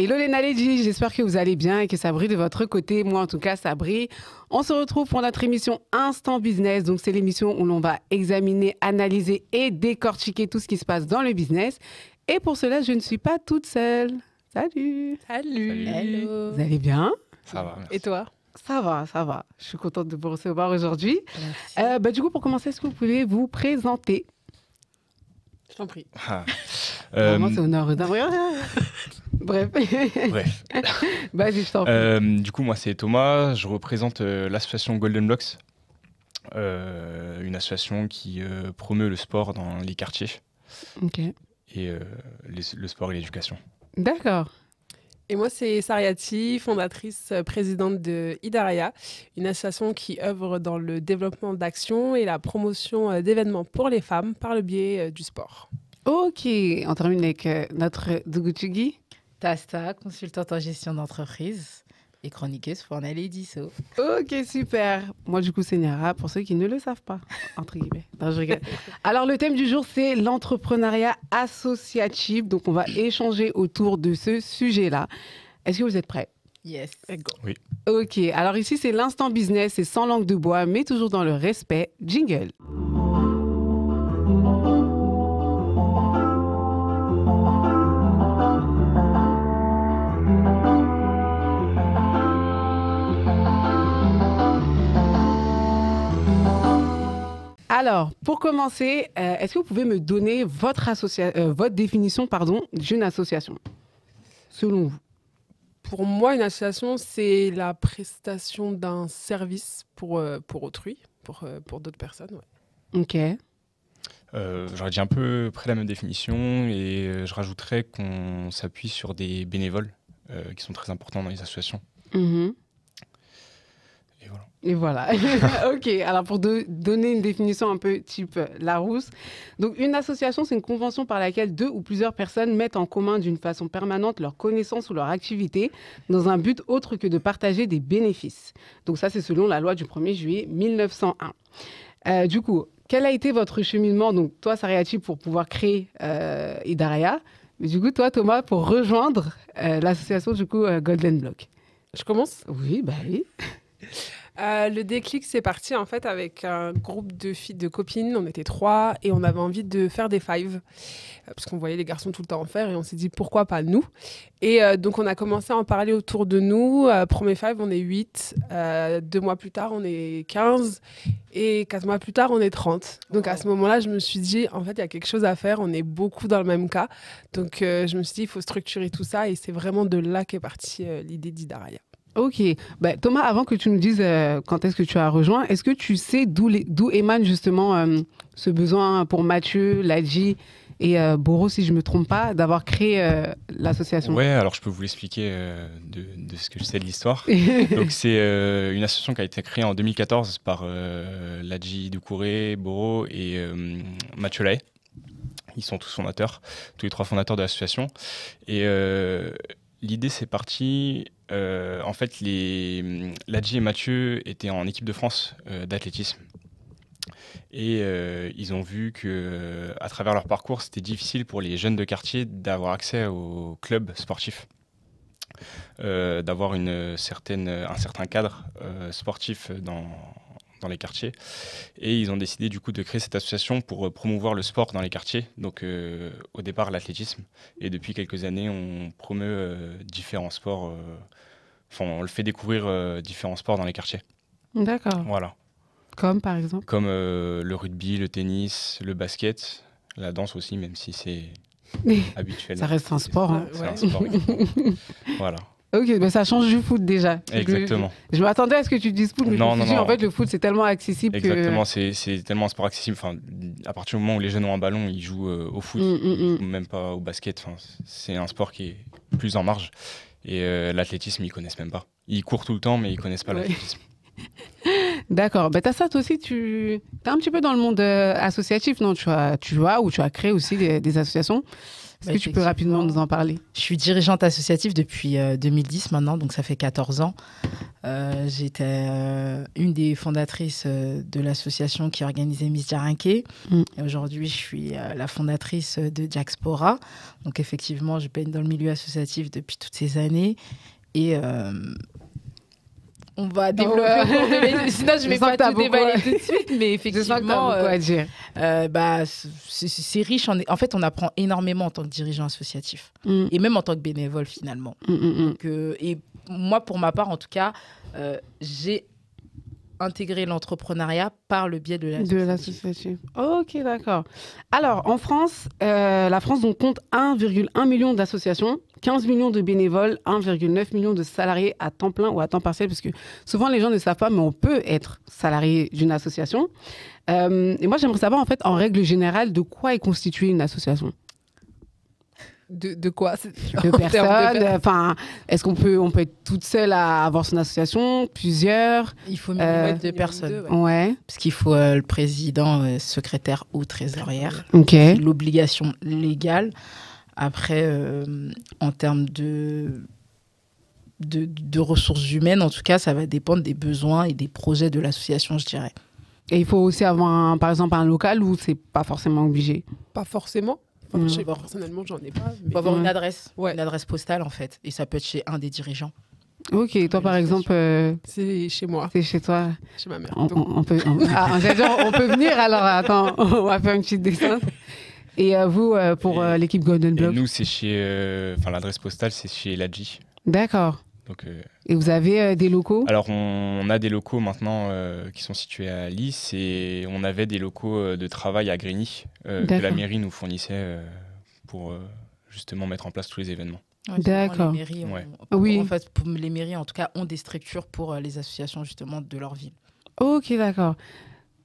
Hello les Nalédji, j'espère que vous allez bien et que ça brille de votre côté. Moi, en tout cas, ça brille. On se retrouve pour notre émission Instant Business. Donc, c'est l'émission où l'on va examiner, analyser et décortiquer tout ce qui se passe dans le business. Et pour cela, je ne suis pas toute seule. Salut. Salut. Hello. Vous allez bien? Ça va, merci. Et toi? Ça va, ça va. Je suis contente de vous recevoir aujourd'hui. Du coup, pour commencer, est-ce que vous pouvez vous présenter? Je t'en prie. Ah. Vraiment, c'est honneur. Bref. Bref. Vas-y, je t'en prie. Du coup, moi, c'est Thomas. Je représente l'association Golden Blocks, une association qui promeut le sport dans les quartiers Ok. et le sport et l'éducation. D'accord. Et moi, c'est Sariati, fondatrice, présidente de Idaraya, une association qui œuvre dans le développement d'actions et la promotion d'événements pour les femmes par le biais du sport. Ok. On termine avec notre Dougouchugui. Tasta, consultante en gestion d'entreprise et chroniqueuse pour Nalédji So. Ok, super. Moi, du coup, c'est Niara, pour ceux qui ne le savent pas, entre guillemets. Non, je rigole. Alors, le thème du jour, c'est l'entrepreneuriat associatif. Donc, on va échanger autour de ce sujet-là. Est-ce que vous êtes prêts? Yes. Oui. Ok. Alors, ici, c'est l'instant business. C'est sans langue de bois, mais toujours dans le respect. Jingle. Alors, pour commencer, est-ce que vous pouvez me donner votre définition d'une association, selon vous? Pour moi, une association, c'est la prestation d'un service pour autrui, pour d'autres personnes. Ouais. Ok. J'aurais dit un peu près la même définition et je rajouterais qu'on s'appuie sur des bénévoles qui sont très importants dans les associations. Mhm. Et voilà. Et voilà. Ok. Alors, pour donner une définition un peu type Larousse, donc une association, c'est une convention par laquelle deux ou plusieurs personnes mettent en commun d'une façon permanente leurs connaissances ou leur activité dans un but autre que de partager des bénéfices. Donc ça, c'est selon la loi du 1er juillet 1901. Du coup, quel a été votre cheminement, donc toi, Sariati, pour pouvoir créer Idaraya, mais du coup, toi, Thomas, pour rejoindre l'association du coup Golden Block? Je commence? Oui, bah oui. Le déclic, c'est parti en fait avec un groupe de filles, de copines. On était 3 et on avait envie de faire des fives parce qu'on voyait les garçons tout le temps en faire et on s'est dit pourquoi pas nous. Et donc on a commencé à en parler autour de nous. Premier five, on est 8. 2 mois plus tard, on est 15. Et 4 mois plus tard, on est 30. Donc à ce moment-là, je me suis dit, en fait, il y a quelque chose à faire. On est beaucoup dans le même cas. Donc je me suis dit, il faut structurer tout ça. Et c'est vraiment de là qu'est partie l'idée d'Idaraya. Ok. Bah, Thomas, avant que tu nous dises quand est-ce que tu as rejoint, est-ce que tu sais d'où émane justement ce besoin pour Mathieu, Ladji et Boro, si je ne me trompe pas, d'avoir créé l'association? Ouais, alors je peux vous l'expliquer de ce que je sais de l'histoire. Donc c'est une association qui a été créée en 2014 par Ladji Doucouré, Boro et Mathieu Lahaye. Ils sont tous fondateurs, tous les 3 fondateurs de l'association. Et l'idée, c'est parti. En fait, Ladji et Mathieu étaient en équipe de France d'athlétisme. Et ils ont vu qu'à travers leur parcours, c'était difficile pour les jeunes de quartier d'avoir accès aux clubs sportifs, d'avoir un certain cadre sportif dans les quartiers. Et ils ont décidé du coup de créer cette association pour promouvoir le sport dans les quartiers. Donc au départ l'athlétisme. Et depuis quelques années, on promeut différents sports. On le fait découvrir différents sports dans les quartiers. D'accord. Voilà. Comme par exemple? Comme le rugby, le tennis, le basket, la danse aussi, même si c'est habituel. Ça reste un sport. Hein. C'est Ouais. un sport. Voilà. Ok, mais ça change du foot déjà. Exactement. Je m'attendais à ce que tu dises foot, mais Non, je me suis non, dit, non. en fait, le foot, c'est tellement accessible Exactement, c'est tellement un sport accessible. Enfin, à partir du moment où les jeunes ont un ballon, ils jouent au foot, ils jouent même pas au basket. Enfin, c'est un sport qui est plus en marge. Et l'athlétisme, ils connaissent même pas. Ils courent tout le temps, mais ils connaissent pas l'athlétisme. D'accord. Ben, t'as ça, toi aussi, tu es un petit peu dans le monde associatif, non? Tu as ou tu as créé aussi des associations. Est-ce que tu peux rapidement nous en parler? Je suis dirigeante associative depuis 2010 maintenant, donc ça fait 14 ans. J'étais une des fondatrices de l'association qui organisait Miss Djarinké. Et aujourd'hui, je suis la fondatrice de Diaspora. Donc effectivement, je baigne dans le milieu associatif depuis toutes ces années. Et on va développer. Sinon, je ne vais pas tout déballer tout de suite. Mais effectivement, c'est riche. En fait, on apprend énormément en tant que dirigeant associatif. Et même en tant que bénévole, finalement. Donc, et moi, pour ma part, en tout cas, j'ai intégré l'entrepreneuriat par le biais de l'associatif. Ok, d'accord. Alors, en France, la France donc, compte 1,1 million d'associations, 15 millions de bénévoles, 1,9 million de salariés à temps plein ou à temps partiel, parce que souvent les gens ne savent pas, mais on peut être salarié d'une association. Et moi, j'aimerais savoir, en fait, en règle générale, de quoi est constituée une association? De quoi? De personnes. Enfin, est-ce qu'on peut être toute seule à avoir son association? Plusieurs? Il faut minimum 2 personnes. Ouais. Parce qu'il faut le président, secrétaire ou trésorière. Ok. C'est l'obligation légale. Après, en termes de ressources humaines, en tout cas, ça va dépendre des besoins et des projets de l'association, je dirais. Et il faut aussi avoir, par exemple, un local où c'est pas forcément obligé? Pas forcément. Enfin, je sais pas, personnellement, j'en ai pas. Il faut avoir une adresse postale, en fait. Et ça peut être chez un des dirigeants. Ok, toi, par exemple... c'est chez moi. C'est chez toi? Chez ma mère. On peut venir, alors. Attends, on va faire une petite descente. Et vous, pour l'équipe Golden Block? Nous, c'est chez... l'adresse postale, c'est chez l'ADJI. D'accord. Donc, et vous avez des locaux? Alors, on a des locaux maintenant qui sont situés à Lys et on avait des locaux de travail à Grigny que la mairie nous fournissait pour justement mettre en place tous les événements. Ouais, d'accord. Les mairies oui. En fait, les mairies, en tout cas, ont des structures pour les associations justement de leur ville. Ok, d'accord.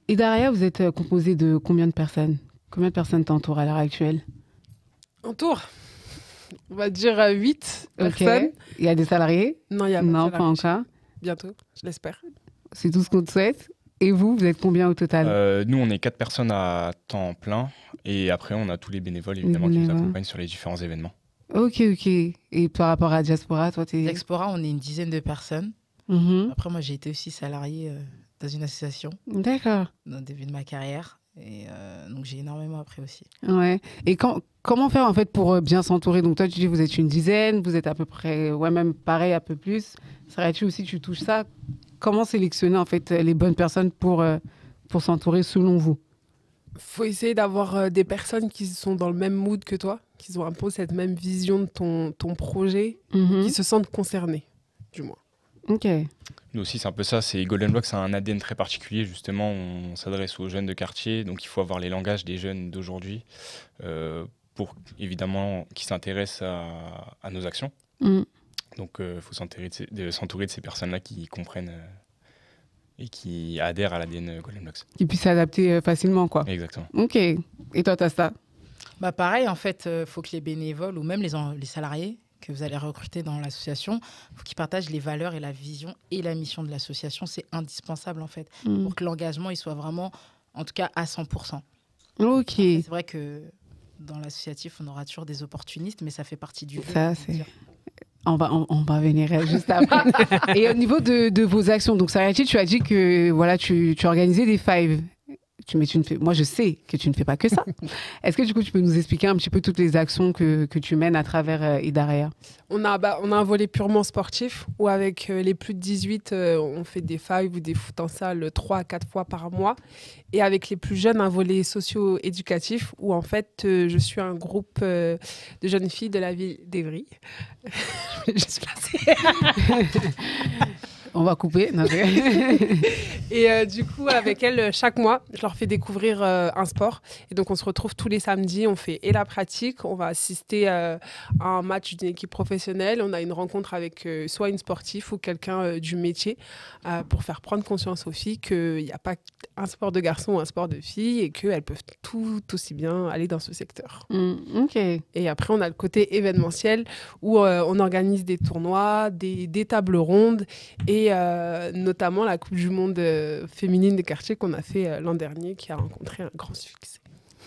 Et derrière, vous êtes composé de combien de personnes? Combien de personnes t'entourent à l'heure actuelle? Entoure, on va dire 8 personnes. Il y a des salariés? Non, il y a pas encore. Bientôt, je l'espère. C'est tout ce qu'on te souhaite. Et vous êtes combien au total? Nous, on est 4 personnes à temps plein. Et après, on a tous les bénévoles, évidemment, qui nous accompagnent sur les différents événements. Ok. Et par rapport à Diaspora, toi, t'es... Diaspora, on est une dizaine de personnes. Après, moi, j'ai été aussi salariée dans une association. D'accord. Dans le début de ma carrière. Et donc, j'ai énormément appris aussi. Ouais. Et comment faire, en fait, pour bien s'entourer? Donc, toi, tu dis vous êtes une dizaine, vous êtes à peu près, même pareil, un peu plus. Sarah-tu aussi, tu touches ça. Comment sélectionner, en fait, les bonnes personnes pour s'entourer, selon vous? Faut essayer d'avoir des personnes qui sont dans le même mood que toi, qui ont un peu cette même vision de ton projet, qui se sentent concernées, du moins. Ok. Nous aussi, c'est un peu ça. Golden Block, c'est un ADN très particulier. Justement, on s'adresse aux jeunes de quartier. Donc, il faut avoir les langages des jeunes d'aujourd'hui pour, évidemment, qu'ils s'intéressent à nos actions. Donc, il faut s'entourer de ces personnes-là qui comprennent et qui adhèrent à l'ADN Golden Blocks. Qui puissent s'adapter facilement, quoi. Exactement. Ok. Et toi, t'as ça? Pareil, en fait, faut que les bénévoles ou même les salariés que vous allez recruter dans l'association, il faut qu'ils partagent les valeurs et la vision et la mission de l'association. C'est indispensable, en fait, pour que l'engagement il soit vraiment, en tout cas, à 100%. Ok. Après, c'est vrai que dans l'associatif, on aura toujours des opportunistes, mais ça fait partie du jeu. Ça, c'est... On va venir juste après. Et au niveau de vos actions, donc Sarah-tu, tu as dit que voilà, tu organisais des fives. Moi, je sais que tu ne fais pas que ça. Est-ce que du coup, tu peux nous expliquer un petit peu toutes les actions que tu mènes à travers Idarea? On a un volet purement sportif où avec les plus de 18, on fait des fives ou des foot en salle 3 à 4 fois par mois. Et avec les plus jeunes, un volet socio-éducatif où en fait, je suis un groupe de jeunes filles de la ville d'Evry. Je vais juste placer. On va couper. Non, et du coup, avec elles, chaque mois, je leur fais découvrir un sport. Et donc, on se retrouve tous les samedis. On fait la pratique. On va assister à un match d'une équipe professionnelle. On a une rencontre avec soit une sportive ou quelqu'un du métier pour faire prendre conscience aux filles qu'il n'y a pas un sport de garçon ou un sport de filles et qu'elles peuvent tout aussi bien aller dans ce secteur. Ok. Et après, on a le côté événementiel où on organise des tournois, des tables rondes et notamment la Coupe du Monde féminine des quartiers qu'on a fait l'an dernier qui a rencontré un grand succès.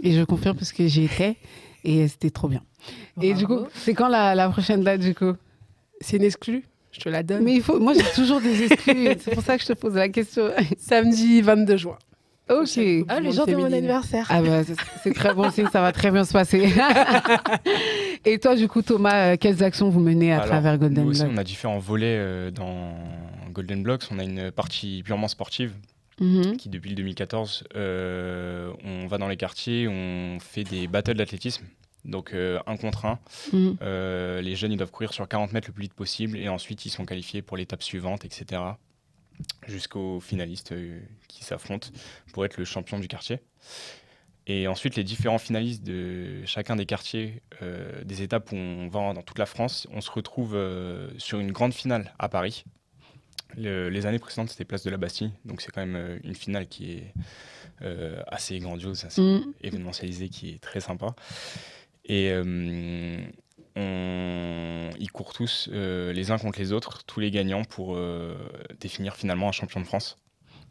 Et je confirme parce que j'y étais et c'était trop bien. Et du coup, c'est quand la prochaine date du coup? C'est une exclue, je te la donne. Mais moi j'ai toujours des exclus, c'est pour ça que je te pose la question. Samedi 22 juin. Ok. Ah, le jour de mon anniversaire. Ah bah, c'est très bon signe, ça va très bien se passer. Et toi, du coup, Thomas, quelles actions vous menez à travers Golden Blocks? Blocks? On a différents volets dans Golden Blocks. On a une partie purement sportive qui, depuis le 2014, on va dans les quartiers, on fait des battles d'athlétisme. Donc, 1 contre 1. Les jeunes, ils doivent courir sur 40 mètres le plus vite possible et ensuite, ils sont qualifiés pour l'étape suivante, etc. Jusqu'aux finalistes qui s'affrontent pour être le champion du quartier. Et ensuite, les différents finalistes de chacun des quartiers, des étapes où on va dans toute la France, on se retrouve sur une grande finale à Paris. Les années précédentes, c'était Place de la Bastille, donc c'est quand même une finale qui est assez grandiose, assez événementialisée, qui est très sympa. Et ils courent tous les uns contre les autres, tous les gagnants, pour définir finalement un champion de France.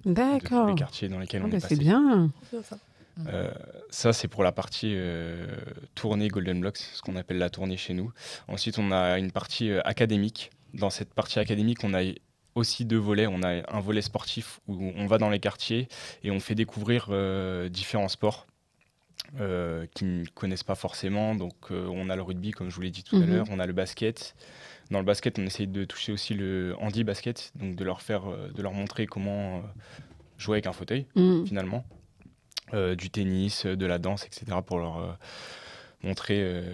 D'accord. De tous les quartiers dans lesquels on est passé. C'est bien. Ça, c'est pour la partie tournée Golden Blocks, ce qu'on appelle la tournée chez nous. Ensuite, on a une partie académique. Dans cette partie académique, on a aussi 2 volets. On a un volet sportif où on va dans les quartiers et on fait découvrir différents sports qui ne connaissent pas forcément. Donc, on a le rugby, comme je vous l'ai dit tout à l'heure. On a le basket. Dans le basket, on essaye de toucher aussi le handi-basket, donc de leur montrer comment jouer avec un fauteuil, finalement. Du tennis, de la danse, etc. pour leur montrer,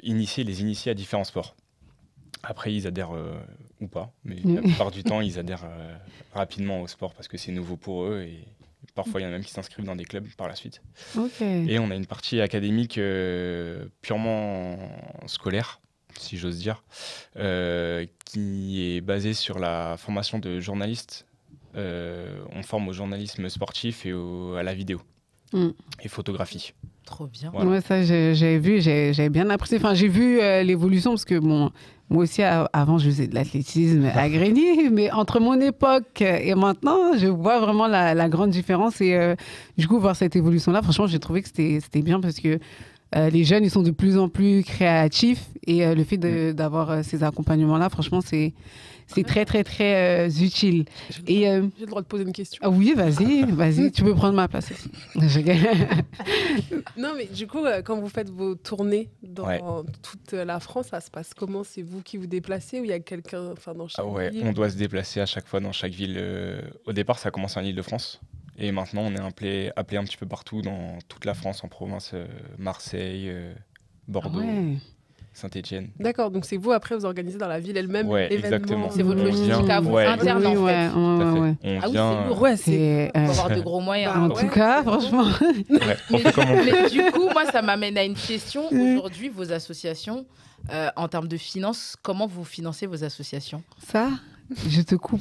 les initier à différents sports. Après, ils adhèrent ou pas, mais la plupart du temps, ils adhèrent rapidement au sport parce que c'est nouveau pour eux et parfois, il y en a même qui s'inscrivent dans des clubs par la suite. Et on a une partie académique purement scolaire, si j'ose dire, qui est basée sur la formation de journalistes. On forme au journalisme sportif et à la vidéo et photographie. Trop bien. Voilà. Ouais, ça, j'avais vu, j'avais bien apprécié. Enfin, j'ai vu l'évolution parce que moi aussi, avant, je faisais de l'athlétisme à Grigny, mais entre mon époque et maintenant, je vois vraiment la grande différence. Et du coup, voir cette évolution-là, franchement, j'ai trouvé que c'était bien parce que les jeunes, ils sont de plus en plus créatifs et le fait d'avoir ces accompagnements-là, franchement, c'est très, très, très utile. J'ai le droit de poser une question. Ah oui, vas-y, tu peux prendre ma place aussi. Non, mais du coup, quand vous faites vos tournées dans toute la France, ça se passe comment? C'est vous qui vous déplacez ou il y a quelqu'un dans chaque ville? On doit se déplacer à chaque fois dans chaque ville. Au départ, ça commence en Île-de-France. Et maintenant, on est appelé un petit peu partout dans toute la France, en province, Marseille, Bordeaux. Saint-Étienne. D'accord, donc c'est vous, après, vous organisez dans la ville elle-même l'événement. C'est votre logistique à vous, interne, en fait. On vient... c'est faut avoir de gros moyens. En tout cas, franchement. Mais du coup, moi, ça m'amène à une question. Aujourd'hui, vos associations, en termes de finances, comment vous financez vos associations? Ça, je te coupe.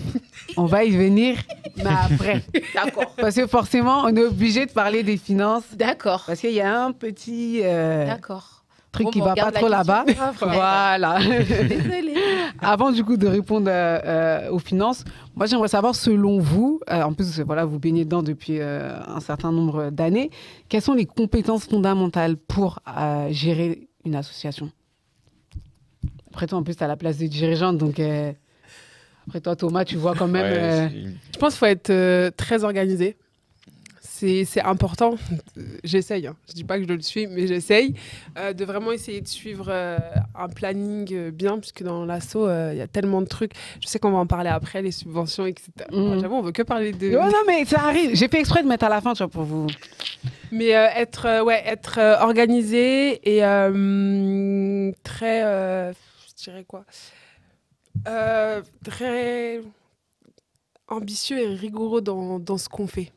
On va y venir, mais après. D'accord. Parce que forcément, on est obligé de parler des finances. D'accord. Parce qu'il y a un petit... D'accord. Truc qui va pas trop là-bas. Voilà. Désolée. Avant du coup de répondre aux finances, moi j'aimerais savoir selon vous, en plus voilà vous baignez dedans depuis un certain nombre d'années, quelles sont les compétences fondamentales pour gérer une association? Après toi en plus tu as la place de dirigeante donc après toi Thomas tu vois quand même. Je pense qu'il faut être très organisé. C'est important, j'essaye, je dis pas que je le suis, mais j'essaye de vraiment essayer de suivre un planning bien, puisque dans l'asso, il y a tellement de trucs. Je sais qu'on va en parler après, les subventions, etc. J'avoue, on veut que parler de... non, mais ça arrive. J'ai fait exprès de mettre à la fin, tu vois, pour vous. Mais être organisé et très... je dirais quoi très ambitieux et rigoureux dans ce qu'on fait.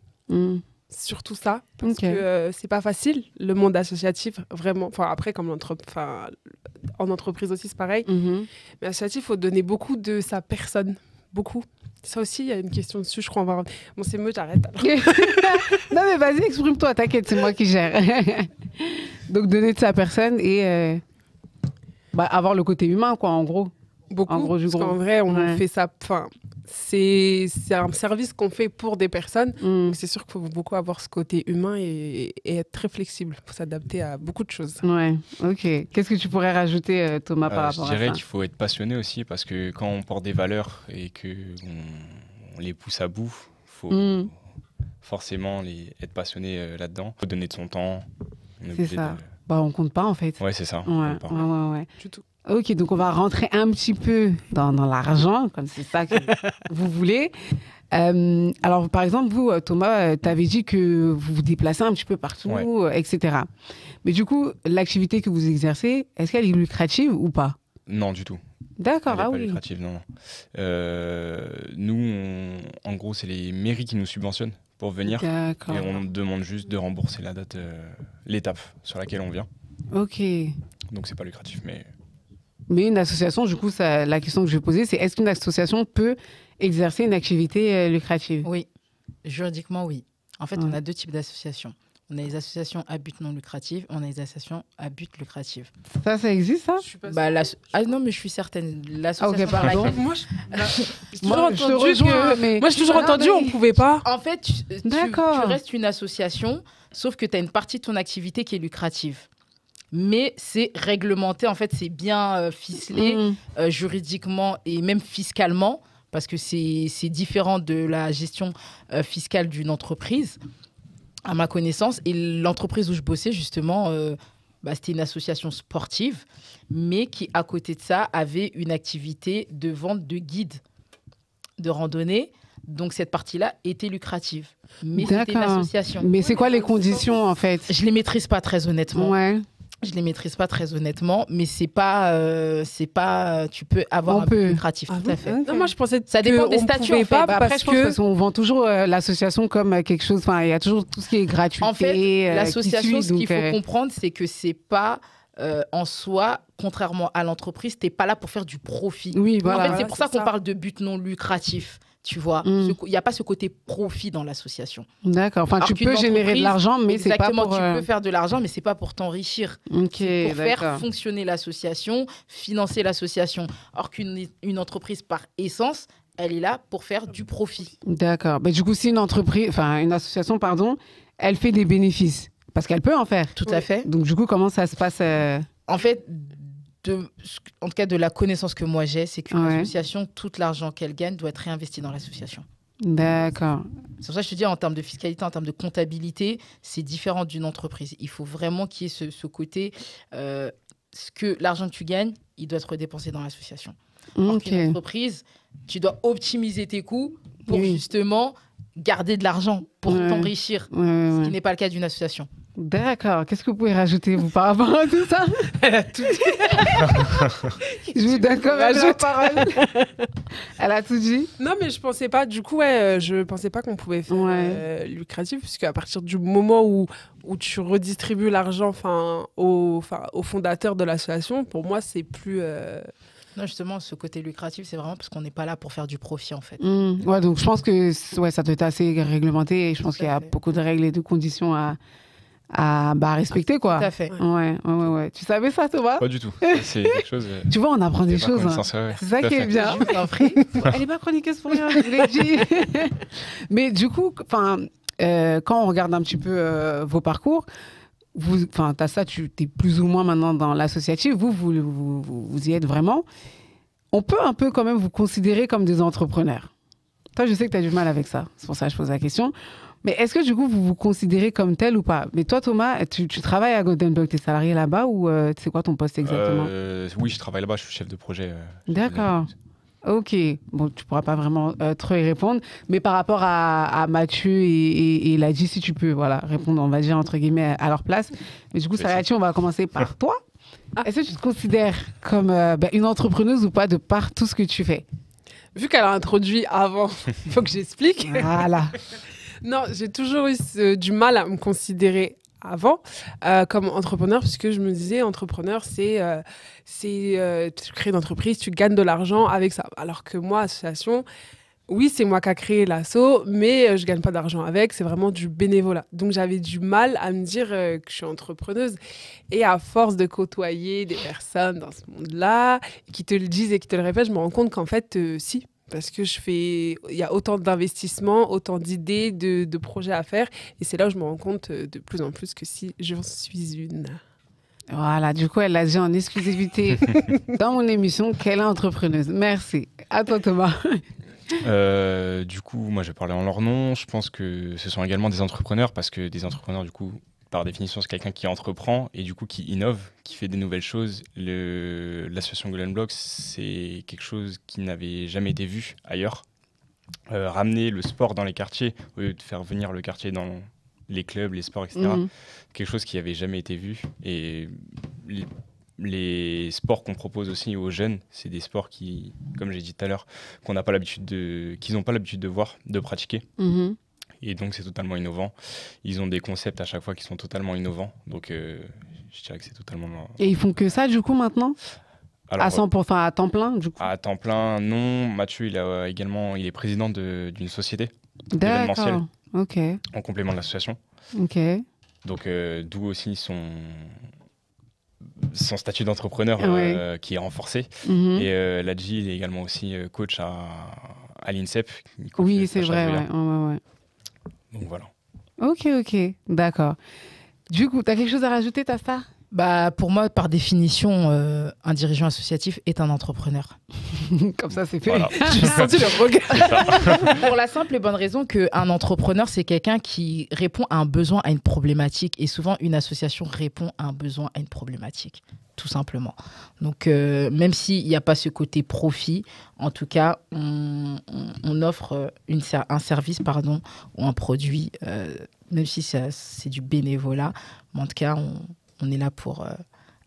Surtout ça, parce que c'est pas facile, le monde associatif, vraiment. Enfin, après, comme en entreprise aussi, c'est pareil. Mais associatif, il faut donner beaucoup de sa personne. Beaucoup. Ça aussi, il y a une question dessus, je crois. Bon, c'est mieux, j'arrête. Non, mais vas-y, exprime-toi, t'inquiète, c'est moi qui gère. Donc, donner de sa personne et avoir le côté humain, quoi, en gros. Beaucoup, en gros, parce qu'en vrai, on fait ça... C'est un service qu'on fait pour des personnes. Mm. C'est sûr qu'il faut beaucoup avoir ce côté humain et être très flexible. Il faut s'adapter à beaucoup de choses. Ouais, ok. Qu'est-ce que tu pourrais rajouter, Thomas, par rapport à ça? Je dirais qu'il faut être passionné aussi, parce que quand on porte des valeurs et qu'on on les pousse à bout, il faut forcément être passionné là-dedans. Il faut donner de son temps. C'est ça. Bah, on compte pas, en fait. Ouais, c'est ça. Ouais. Du tout. Ok, donc on va rentrer un petit peu dans l'argent, comme c'est ça que vous voulez. Alors, par exemple, vous, Thomas, tu avais dit que vous vous déplacez un petit peu partout, etc. Mais du coup, l'activité que vous exercez, est-ce qu'elle est lucrative ou pas? Non, du tout. D'accord, Elle est ah pas oui. lucrative, non. Nous, en gros, c'est les mairies qui nous subventionnent pour venir. D'accord. Et on demande juste de rembourser la date, l'étape sur laquelle on vient. Ok. Donc, c'est pas lucratif, mais... Mais une association, du coup, la question que je vais poser, c'est est-ce qu'une association peut exercer une activité lucrative? Oui, juridiquement, oui. En fait, on a deux types d'associations. On a les associations à but non lucratif, on a les associations à but lucratif. Ça existe, ça? Je suis pas Ah non, mais je suis certaine. L'association Ok, par pardon. laquelle... Moi, Je te rejoins, mais... j'ai toujours entendu on pouvait pas. En fait, tu restes une association, sauf que tu as une partie de ton activité qui est lucrative. Mais c'est réglementé, en fait, c'est bien ficelé juridiquement et même fiscalement, parce que c'est différent de la gestion fiscale d'une entreprise, à ma connaissance. Et l'entreprise où je bossais, justement, c'était une association sportive, mais qui, à côté de ça, avait une activité de vente de guides de randonnée. Donc, cette partie-là était lucrative. Mais c'était une association. Mais c'est quoi les conditions, en fait? Je ne les maîtrise pas très honnêtement. Ouais. Je les maîtrise pas très honnêtement, mais c'est pas, tu peux avoir un but lucratif, tout à fait. Non, moi je pensais ça dépend des statuts. En fait, pas parce qu'on vend toujours l'association comme quelque chose. Enfin, il y a toujours tout ce qui est gratuit. En fait, l'association, ce qu'il faut comprendre, c'est que c'est pas en soi, contrairement à l'entreprise, t'es pas là pour faire du profit. Oui, voilà. En fait, c'est pour ça qu'on parle de but non lucratif. Tu vois, il n'y a pas ce côté profit dans l'association. D'accord. Enfin, tu peux générer de l'argent, mais c'est pas pour... Exactement, tu peux faire de l'argent, mais c'est pas pour t'enrichir. C'est pour faire fonctionner l'association, financer l'association. Or qu'une entreprise, par essence, elle est là pour faire du profit. D'accord. Mais du coup, si une association, elle fait des bénéfices, parce qu'elle peut en faire. Tout à fait. Donc, du coup, comment ça se passe En fait... en tout cas, de la connaissance que moi j'ai, c'est qu'une association, tout l'argent qu'elle gagne doit être réinvesti dans l'association. D'accord. C'est pour ça que je te dis, en termes de fiscalité, en termes de comptabilité, c'est différent d'une entreprise. Il faut vraiment qu'il y ait ce côté, que l'argent que tu gagnes, il doit être dépensé dans l'association. Or qu'une entreprise, tu dois optimiser tes coûts pour justement garder de l'argent, pour t'enrichir, ce qui n'est pas le cas d'une association. D'accord. Qu'est-ce que vous pouvez rajouter, vous, par rapport à tout ça? Elle a tout dit. Je vous donne quand même la parole. Elle a tout dit. Non, mais je pensais pas. Du coup, je pensais pas qu'on pouvait faire lucratif, puisque à partir du moment où tu redistribues l'argent, au fondateur de l'association, pour moi, c'est plus. Non, justement, ce côté lucratif, c'est vraiment parce qu'on n'est pas là pour faire du profit, en fait. Ouais, donc je pense que ça doit être assez réglementé et je pense qu'il y a beaucoup de règles et de conditions à respecter, quoi. Tout à fait. Ouais. Tu savais ça, Thomas? Pas du tout. C'est quelque chose... Tu vois, on apprend des choses. C'est ça qui est bien. Elle n'est pas chroniqueuse pour rien, je l'ai dit. Mais du coup, quand on regarde un petit peu vos parcours, t'as ça, tu es plus ou moins maintenant dans l'associatif. Vous y êtes vraiment. On peut un peu quand même vous considérer comme des entrepreneurs. Toi, je sais que tu as du mal avec ça. C'est pour ça que je pose la question. Mais est-ce que du coup, vous vous considérez comme tel ou pas? Mais toi, Thomas, tu travailles à Golden Block, tu es salarié là-bas ou c'est quoi ton poste exactement? Oui, je travaille là-bas, je suis chef de projet. D'accord. Ok. Bon, tu pourras pas vraiment trop y répondre. Mais par rapport à Mathieu et Ladji, si tu peux répondre, on va dire, entre guillemets, à leur place. Mais du coup, Sarayati, on va commencer par toi. Est-ce que tu te considères comme une entrepreneuse ou pas de par tout ce que tu fais? Vu qu'elle a introduit avant, il faut que j'explique. Voilà. Non, j'ai toujours eu du mal à me considérer avant comme entrepreneur, puisque je me disais, entrepreneur, c'est tu crées une entreprise, tu gagnes de l'argent avec ça. Alors que moi, association, oui, c'est moi qui a créé l'asso, mais je gagne pas d'argent avec, c'est vraiment du bénévolat. Donc j'avais du mal à me dire que je suis entrepreneuse. Et à force de côtoyer des personnes dans ce monde-là, qui te le disent et qui te le répètent, je me rends compte qu'en fait, si. parce que il y a autant d'investissements, autant d'idées, de projets à faire. Et c'est là où je me rends compte de plus en plus que si j'en suis une. Voilà, du coup, elle l'a dit en exclusivité dans mon émission qu'elle est entrepreneuse. Merci. À toi, Thomas. Du coup, moi, je vais parler en leur nom. Je pense que ce sont également des entrepreneurs parce que des entrepreneurs, du coup, par définition, c'est quelqu'un qui entreprend et du coup qui innove, qui fait des nouvelles choses. L'association Golden Blocks, c'est quelque chose qui n'avait jamais été vu ailleurs. Ramener le sport dans les quartiers au lieu de faire venir le quartier dans les clubs, les sports, etc. Quelque chose qui n'avait jamais été vu. Et les sports qu'on propose aussi aux jeunes, c'est des sports qui, comme j'ai dit tout à l'heure, qu'ils n'ont pas l'habitude de voir, de pratiquer. Et donc, c'est totalement innovant. Ils ont des concepts à chaque fois qui sont totalement innovants. Donc, je dirais que c'est totalement... Et ils font que ça, du coup, maintenant ? Alors, à 100%, à temps plein, du coup ? À temps plein, non. Mathieu, il est président d'une société événementielle. Ok. En complément de l'association. Ok. Donc, d'où aussi son statut d'entrepreneur qui est renforcé. Et Ladji, il est également aussi coach à l'INSEP. Oui, c'est vrai. Ouais. Donc voilà. Ok. D'accord. Du coup, tu as quelque chose à rajouter, Tasta ? Pour moi, par définition, un dirigeant associatif est un entrepreneur. Comme ça, c'est fait. Voilà. J'ai senti le regard. Pour la simple et bonne raison qu'un entrepreneur, c'est quelqu'un qui répond à un besoin, à une problématique. Et souvent, une association répond à un besoin, à une problématique, tout simplement. Donc, même s'il n'y a pas ce côté profit, en tout cas, on offre un service ou un produit, même si c'est du bénévolat. Mais en tout cas, on est là pour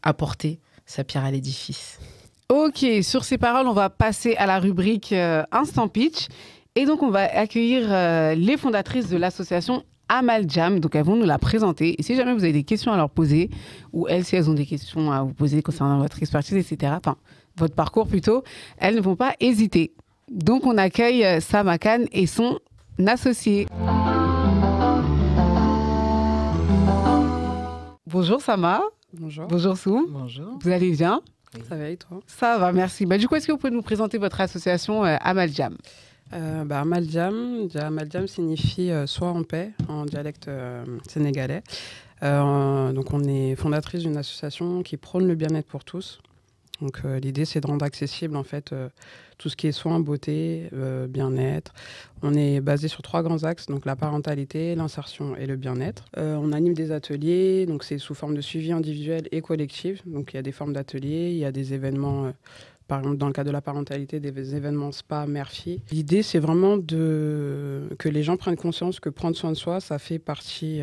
apporter sa pierre à l'édifice. Ok, sur ces paroles, on va passer à la rubrique Instant Pitch. Et donc, on va accueillir les fondatrices de l'association Amaljam. Donc, elles vont nous la présenter. Et si jamais vous avez des questions à leur poser, ou elles, si elles ont des questions à vous poser concernant votre expertise, etc., enfin, votre parcours plutôt, elles ne vont pas hésiter. Donc, on accueille Sama Khan et son associé. Bonjour Sama. Bonjour. Bonjour Sou. Bonjour. Vous allez bien ? Ça va et toi ? Ça va, merci. Du coup, est-ce que vous pouvez nous présenter votre association Amaljam ? Amaljam signifie soit en paix en dialecte sénégalais. Donc on est fondatrice d'une association qui prône le bien-être pour tous. Donc l'idée c'est de rendre accessible en fait tout ce qui est soins, beauté, bien-être. On est basé sur 3 grands axes, donc la parentalité, l'insertion et le bien-être. On anime des ateliers, donc c'est sous forme de suivi individuel et collectif. Donc il y a des formes d'ateliers, il y a des événements, par exemple dans le cas de la parentalité, des événements spa, mère-fille. L'idée c'est vraiment que les gens prennent conscience que prendre soin de soi, ça fait partie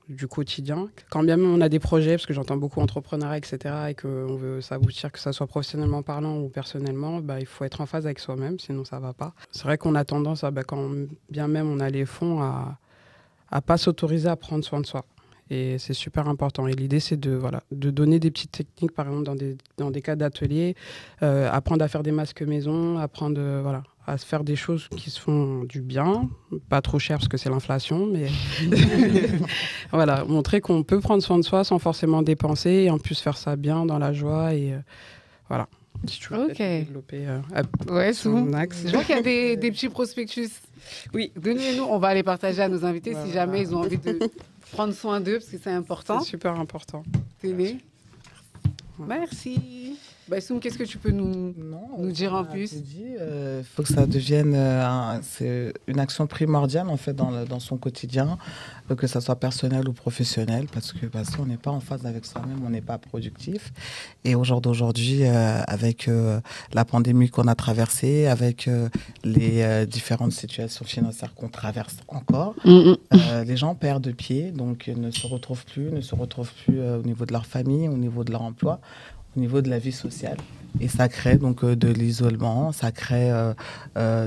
du quotidien. Quand bien même on a des projets, parce que j'entends beaucoup entrepreneuriat, etc., et qu'on veut s'aboutir, que ça soit professionnellement parlant ou personnellement, il faut être en phase avec soi-même, sinon ça va pas. C'est vrai qu'on a tendance, quand bien même on a les fonds, à pas s'autoriser à prendre soin de soi. Et c'est super important. Et l'idée, c'est de donner des petites techniques, par exemple, dans des cas d'atelier, apprendre à faire des masques maison, apprendre à se faire des choses qui se font du bien, pas trop cher parce que c'est l'inflation, mais montrer qu'on peut prendre soin de soi sans forcément dépenser et en plus faire ça bien, dans la joie. Et voilà. Si tu veux développer son axe. Je vois qu'il y a des petits prospectus. Oui. Donnez-nous, on va les partager à nos invités si jamais ils ont envie de prendre soin d'eux, parce que c'est important. C'est super important. Télé. Merci. Soum, qu'est-ce que tu peux nous dire en plus ? Il faut que ça devienne c'est une action primordiale en fait dans son quotidien, que ça soit personnel ou professionnel, parce que si on n'est pas en phase avec soi-même, on n'est pas productif. Et au jour d'aujourd'hui, avec la pandémie qu'on a traversée, avec les différentes situations financières qu'on traverse encore, les gens perdent de pied, donc ne se retrouvent plus au niveau de leur famille, au niveau de leur emploi, au niveau de la vie sociale. Et ça crée donc de l'isolement, ça crée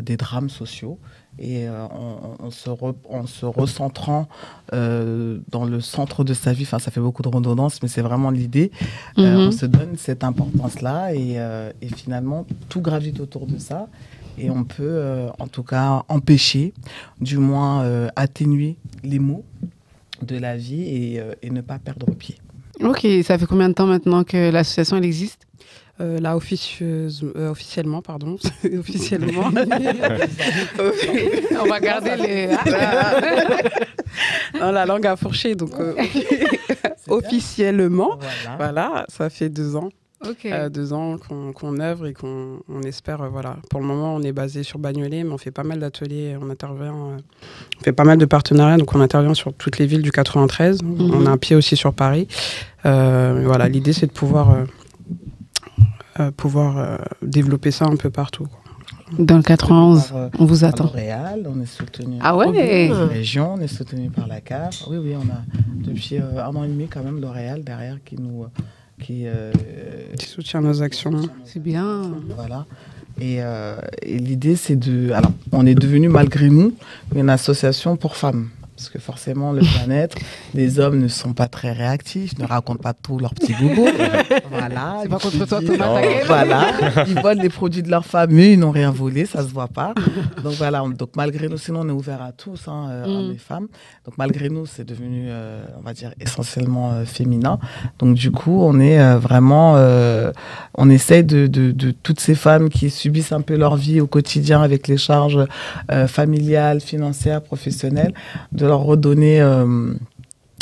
des drames sociaux. Et en se recentrant dans le centre de sa vie, ça fait beaucoup de redondance, mais c'est vraiment l'idée. On se donne cette importance-là et finalement, tout gravite autour de ça. Et on peut, en tout cas, empêcher, du moins atténuer les maux de la vie et ne pas perdre pied. Ok, ça fait combien de temps maintenant que l'association elle existe ? Là, officiellement, pardon. Officiellement. On va garder les... Non, la langue a fourché, donc officiellement, Voilà. ça fait 2 ans. Ok. 2 ans qu'on œuvre et qu'on espère, voilà. Pour le moment, on est basé sur Bagnolet, mais on fait pas mal d'ateliers, on fait pas mal de partenariats, donc on intervient sur toutes les villes du 93. On a un pied aussi sur Paris. Voilà, l'idée, c'est de pouvoir développer ça un peu partout, quoi. Dans le 91, on vous attend. À Montréal, on est soutenu. Ah ouais. Par la région, on est soutenu par la CAF. Oui, on a depuis 1 an et demi quand même L'Oréal derrière qui soutient nos actions. C'est bien. Voilà. Et l'idée, c'est alors, on est devenu malgré nous une association pour femmes. Parce que forcément, le bien-être, les hommes ne sont pas très réactifs, ne racontent pas tous leurs petits bobos. Voilà. C'est pas contre toi, Thomas, t'inquiète. Voilà. Ils volent les produits de leur femme, mais ils n'ont rien volé, ça se voit pas. Donc voilà. Donc malgré nous, sinon on est ouvert à tous, hommes et femmes. Donc malgré nous, c'est devenu, on va dire, essentiellement féminin. Donc du coup, on est vraiment, on essaye de toutes ces femmes qui subissent un peu leur vie au quotidien avec les charges familiales, financières, professionnelles, de leur redonner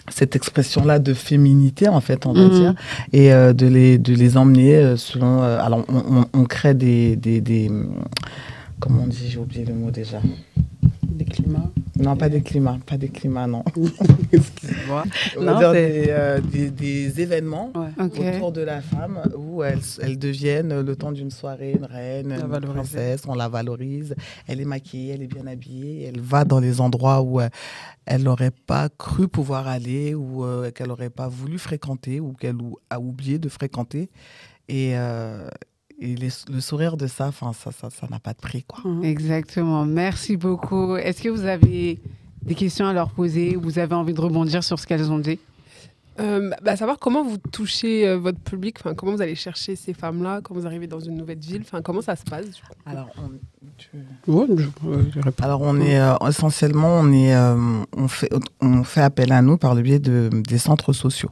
cette expression-là de féminité, en fait, on va dire, et de les emmener selon... alors, on crée des... Comment on dit? J'ai oublié le mot déjà. Des climats. Non, pas des climats, non. Excuse-moi. On va dire des événements autour de la femme où elles deviennent, le temps d'une soirée, une reine, une princesse, on la valorise, elle est maquillée, elle est bien habillée, elle va dans les endroits où elle n'aurait pas cru pouvoir aller ou qu'elle n'aurait pas voulu fréquenter ou qu'elle a oublié de fréquenter. Et le sourire de ça, ça n'a pas de prix, quoi. Exactement. Merci beaucoup. Est-ce que vous avez des questions à leur poser ou vous avez envie de rebondir sur ce qu'elles ont dit? Savoir comment vous touchez votre public, comment vous allez chercher ces femmes-là, quand vous arrivez dans une nouvelle ville, comment ça se passe du coup? Alors, on est essentiellement, on fait appel à nous par le biais des centres sociaux.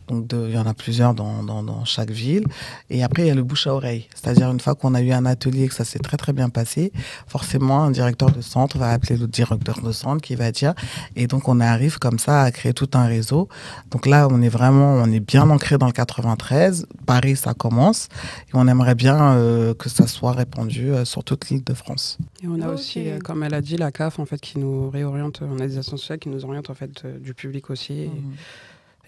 Donc, il y en a plusieurs dans chaque ville. Et après, il y a le bouche à oreille. C'est-à-dire, une fois qu'on a eu un atelier et que ça s'est très, très bien passé, forcément, un directeur de centre va appeler l'autre directeur de centre qui va dire... Et donc, on arrive comme ça à créer tout un réseau. Donc là, on est bien ancré dans le 93. Paris, ça commence. Et on aimerait bien que ça soit répandu sur toute l'île de France. Et on a aussi, comme elle a dit, la CAF, en fait, qui nous réoriente. On a des associations qui nous orientent, en fait, du public aussi.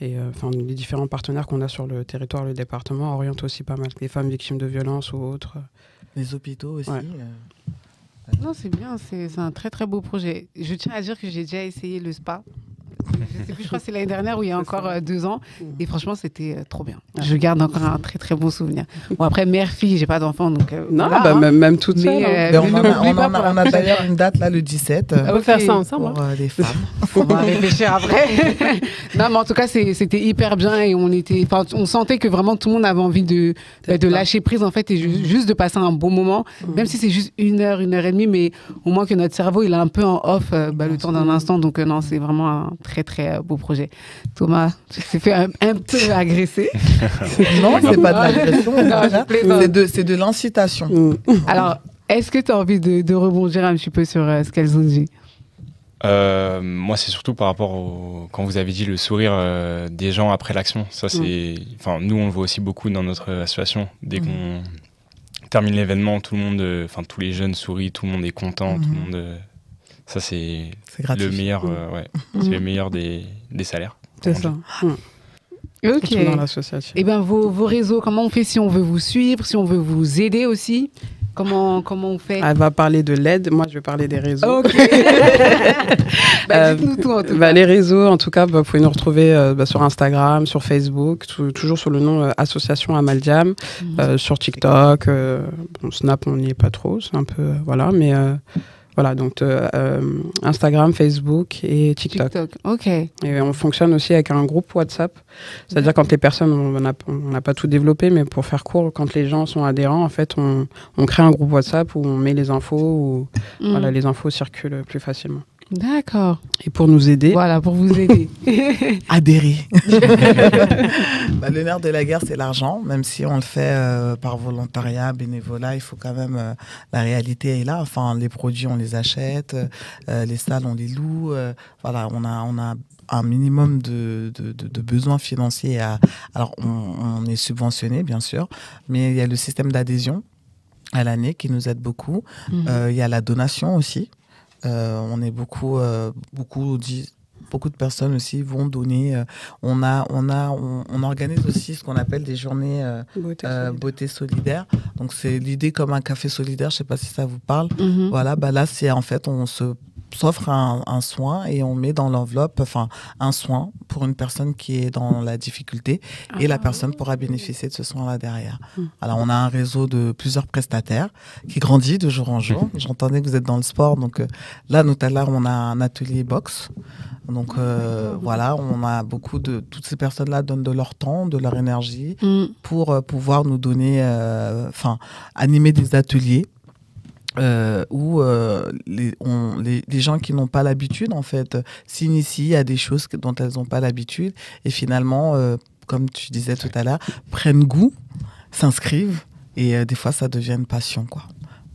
Et les différents partenaires qu'on a sur le territoire, le département, orientent aussi pas mal les femmes victimes de violences ou autres. Les hôpitaux aussi. Ouais. Non, c'est bien, c'est un très très beau projet. Je tiens à dire que j'ai déjà essayé le spa. Je sais plus, je crois que c'est l'année dernière ou il y a encore 2 ans. Et franchement, c'était trop bien. Je garde encore un très très bon souvenir. Bon, après, mère-fille, j'ai pas d'enfant, donc non, voilà, même toute seule. On a d'ailleurs une date là, le 17. On va faire ça ensemble. Pour les femmes. On va réfléchir après. Non, mais en tout cas, c'était hyper bien et on sentait que vraiment tout le monde avait envie de lâcher prise en fait et juste de passer un bon moment, même si c'est juste 1 heure, 1 heure et demie, mais au moins que notre cerveau il est un peu en off le temps d'un instant. Donc non, c'est vraiment un très très beau projet. Thomas, tu t'es fait un peu agresser. Non, c'est pas de l'agression. C'est de l'incitation. Alors, est-ce que tu as envie de rebondir un petit peu sur ce qu'elles ont dit? Moi, c'est surtout par rapport quand vous avez dit le sourire des gens après l'action. Ça, c'est, nous, on le voit aussi beaucoup dans notre association. Dès qu'on termine l'événement, tout le monde, tous les jeunes sourient, tout le monde est content, tout le monde. Ça, c'est le meilleur, c'est le meilleur des salaires. C'est ça. Ok. Dans l'association. Et vos réseaux, comment on fait si on veut vous suivre, si on veut vous aider aussi? Comment on fait? Elle va parler de l'aide, moi je vais parler des réseaux. Ok. Dites-nous tout en tout cas. Les réseaux, en tout cas, vous pouvez nous retrouver sur Instagram, sur Facebook, toujours sous le nom Association Amaldiam, sur TikTok, Snap, on n'y est pas trop, c'est un peu, mais voilà, donc Instagram, Facebook et TikTok. Ok. Et on fonctionne aussi avec un groupe WhatsApp. C'est-à-dire quand les personnes, on n'a pas tout développé, mais pour faire court, quand les gens sont adhérents, en fait, on crée un groupe WhatsApp où on met les infos, où les infos circulent plus facilement. D'accord. Et pour nous aider... Voilà, pour vous aider. Adhérer. Le nerf de la guerre, c'est l'argent. Même si on le fait par volontariat, bénévolat, il faut quand même... la réalité est là. Enfin, les produits, on les achète. Les salles, on les loue. Voilà, on a un minimum de besoins financiers. Alors, on est subventionné, bien sûr. Mais il y a le système d'adhésion à l'année qui nous aide beaucoup. Il y a la donation aussi. On est beaucoup de personnes aussi vont donner. On organise aussi ce qu'on appelle des journées beauté solidaire. Donc c'est l'idée comme un café solidaire. Je sais pas si ça vous parle. Voilà, là c'est en fait on s'offre un soin et on met dans l'enveloppe, un soin pour une personne qui est dans la difficulté et la personne pourra bénéficier de ce soin-là derrière. Alors on a un réseau de plusieurs prestataires qui grandit de jour en jour. J'entendais que vous êtes dans le sport, donc là tout à l'heure on a un atelier boxe. Donc voilà, on a toutes ces personnes-là donnent de leur temps, de leur énergie pour pouvoir nous donner, animer des ateliers. Où les gens qui n'ont pas l'habitude en fait s'initient à des choses dont elles n'ont pas l'habitude et finalement comme tu disais tout à l'heure prennent goût, s'inscrivent et des fois ça devient une passion quoi.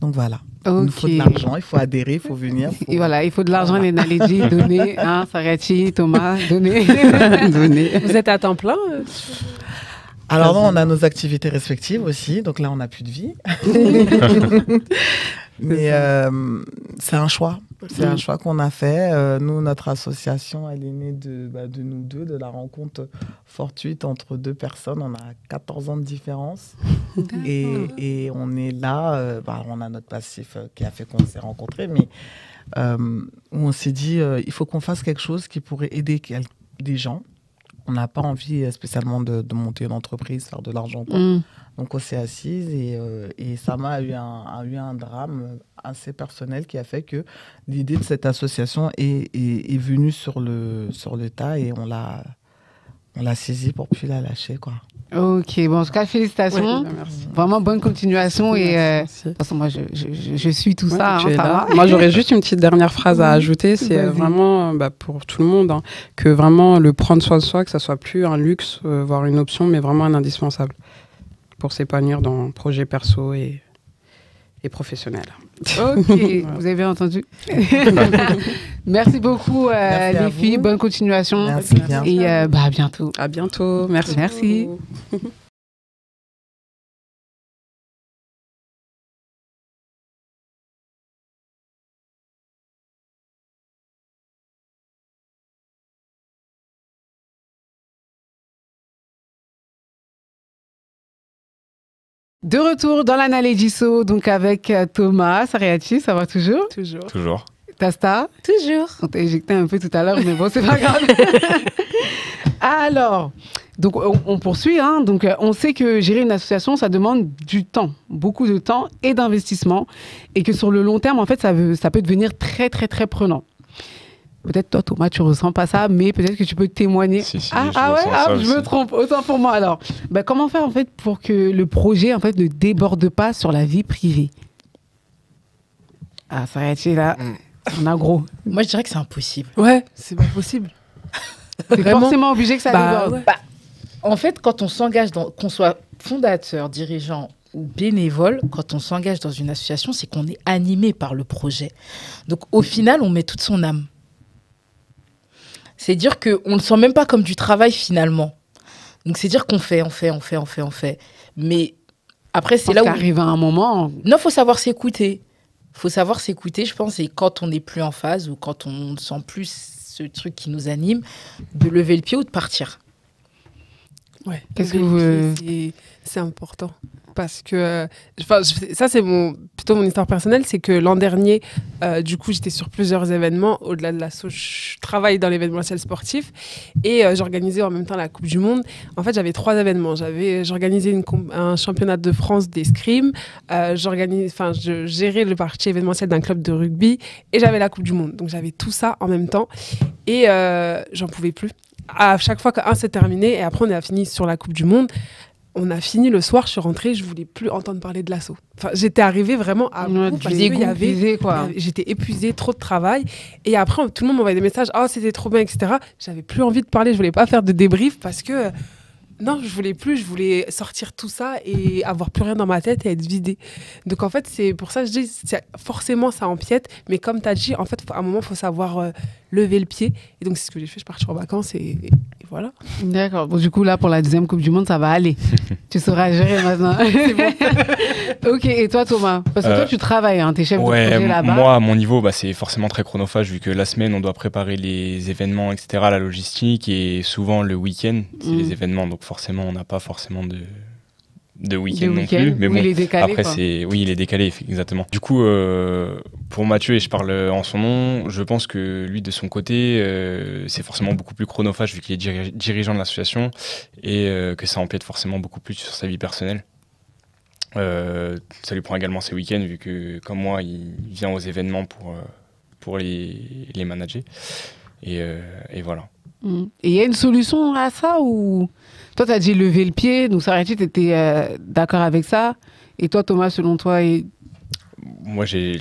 Donc voilà. Il nous faut de l'argent, il faut adhérer, il faut venir. Et voilà, il faut de l'argent, les Naledji, donner, Sariati, Thomas, donner. Vous êtes à temps plein Alors non, on a nos activités respectives aussi, donc là on n'a plus de vie. Mais c'est un choix. C'est un choix qu'on a fait. Nous, notre association, elle est née de nous deux, de la rencontre fortuite entre deux personnes. On a 14 ans de différence. Et on est là. On a notre passif qui a fait qu'on s'est rencontrés. Mais on s'est dit, il faut qu'on fasse quelque chose qui pourrait aider des gens. On n'a pas envie spécialement de monter une entreprise, faire de l'argent. Donc on s'est assise et Sama a eu un drame assez personnel qui a fait que l'idée de cette association est venue sur le tas et on l'a saisie pour plus la lâcher quoi. Ok, bon en tout cas félicitations, vraiment bonne continuation et de toute façon moi je suis tout ça. Ça va. Moi j'aurais juste une petite dernière phrase à ajouter, c'est vraiment pour tout le monde que vraiment le prendre soin de soi, que ça soit plus un luxe voire une option, mais vraiment un indispensable pour s'épanouir dans projet perso et professionnel. Ok, vous avez bien entendu. Merci beaucoup les filles, bonne continuation. Merci bien. Et à bientôt. À bientôt, merci. Merci. De retour dans la Naledji So, donc avec Thomas, Sariati, ça va toujours? Toujours. Tasta? Toujours. On t'a éjecté un peu tout à l'heure, mais bon, c'est pas grave. Alors, donc on poursuit. Donc, on sait que gérer une association, ça demande du temps, beaucoup de temps et d'investissement, et que sur le long terme, en fait, ça peut devenir très, très, très prenant. Peut-être toi, Thomas, tu ressens pas ça, mais peut-être que tu peux témoigner. Si, Je me trompe. Autant pour moi. Alors, comment faire en fait pour que le projet en fait ne déborde pas sur la vie privée? Ah, ça va être là. On a gros. Moi, je dirais que c'est impossible. Ouais, c'est pas possible. C'est forcément obligé que ça déborde. Ouais. En fait, quand on s'engage qu'on soit fondateur, dirigeant ou bénévole, quand on s'engage dans une association, c'est qu'on est animé par le projet. Donc, au final, on met toute son âme. C'est dire qu'on ne le sent même pas comme du travail finalement. Donc c'est dire qu'on fait. Mais après, c'est là où... Qu'arrive à un moment... Non, il faut savoir s'écouter. Je pense, et quand on n'est plus en phase ou quand on ne sent plus ce truc qui nous anime, de lever le pied ou de partir. Ouais, qu'est-ce que c'est important. Parce que, ça c'est plutôt mon histoire personnelle, c'est que l'an dernier, du coup, j'étais sur plusieurs événements. Au-delà de l'asso, je travaille dans l'événementiel sportif et j'organisais en même temps la Coupe du Monde. En fait, j'avais 3 événements. J'organisais un championnat de France d'escrime, je gérais le parti événementiel d'un club de rugby et j'avais la Coupe du Monde. Donc, j'avais tout ça en même temps et j'en pouvais plus. À chaque fois qu'un s'est terminé et après on a fini sur la Coupe du Monde, on a fini le soir, je suis rentrée, je voulais plus entendre parler de l'asso. Enfin, j'étais arrivée vraiment à bout parce que j'étais épuisée, trop de travail. Et après, tout le monde m'envoyait des messages, c'était trop bien, etc. J'avais plus envie de parler, je voulais pas faire de débrief parce que Non, je voulais plus, je voulais sortir tout ça et avoir plus rien dans ma tête et être vidée. Donc en fait, c'est pour ça que je dis, forcément ça empiète, mais comme tu as dit, en fait, à un moment, il faut savoir lever le pied. Et donc c'est ce que j'ai fait, je suis partie en vacances et voilà. D'accord. Bon, du coup, là, pour la deuxième Coupe du Monde, ça va aller. Tu sauras gérer maintenant. C'est bon. Ok, et toi, Thomas? Parce que toi, tu travailles, hein, t'es chef de projet là-bas. Moi, à mon niveau, c'est forcément très chronophage, vu que la semaine, on doit préparer les événements, etc., la logistique, et souvent le week-end, c'est les événements, donc forcément, on n'a pas forcément de week-end non plus. Mais oui, bon, il est décalé, après, quoi. oui, il est décalé, exactement. Du coup, pour Mathieu, et je parle en son nom, je pense que lui, de son côté, c'est forcément beaucoup plus chronophage, vu qu'il est dirigeant de l'association, et que ça empiète forcément beaucoup plus sur sa vie personnelle. Ça lui prend également ses week-ends, vu que, comme moi, il vient aux événements pour les manager. Et voilà. Et il y a une solution à ça ou toi, tu as dit lever le pied, donc Sarah, tu étais d'accord avec ça. Et toi, Thomas, selon toi Moi, j'ai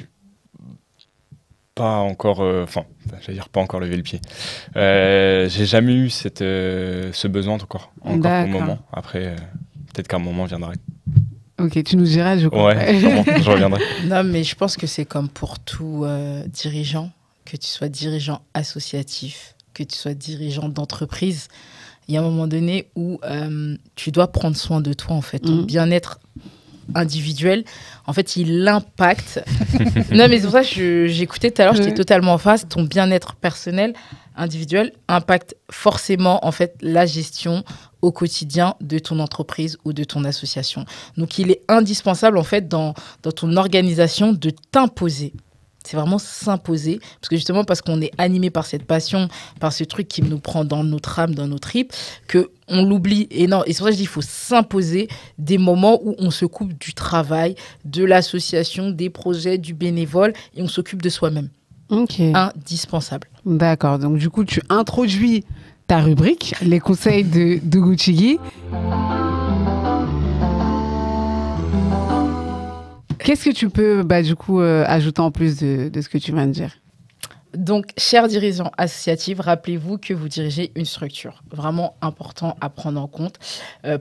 pas encore... j'allais dire pas encore levé le pied. J'ai jamais eu ce besoin encore pour le moment. Après, peut-être qu'un moment viendra. Ok, tu nous diras, je crois. Ouais, sûrement, je reviendrai. Non, mais je pense que c'est comme pour tout dirigeant, que tu sois dirigeant associatif, que tu sois dirigeant d'entreprise. Il y a un moment donné où tu dois prendre soin de toi, en fait. Ton bien-être individuel, en fait, il impacte. Non, mais c'est pour ça que j'écoutais tout à l'heure, j'étais totalement en face. Ton bien-être personnel, individuel, impacte forcément, en fait, la gestion au quotidien de ton entreprise ou de ton association. Donc, il est indispensable, en fait, dans ton organisation de t'imposer. C'est vraiment s'imposer, parce qu'on est animé par cette passion, par ce truc qui nous prend dans notre âme, dans nos tripes, qu'on l'oublie. Et non, et c'est pour ça que je dis qu'il faut s'imposer des moments où on se coupe du travail, de l'association, des projets, du bénévole, et on s'occupe de soi-même. Ok. Indispensable. D'accord, donc du coup, tu introduis ta rubrique, les conseils de Gucci. Qu'est-ce que tu peux, ajouter en plus de ce que tu viens de dire? Donc, chers dirigeants associatifs, rappelez-vous que vous dirigez une structure. Vraiment important à prendre en compte.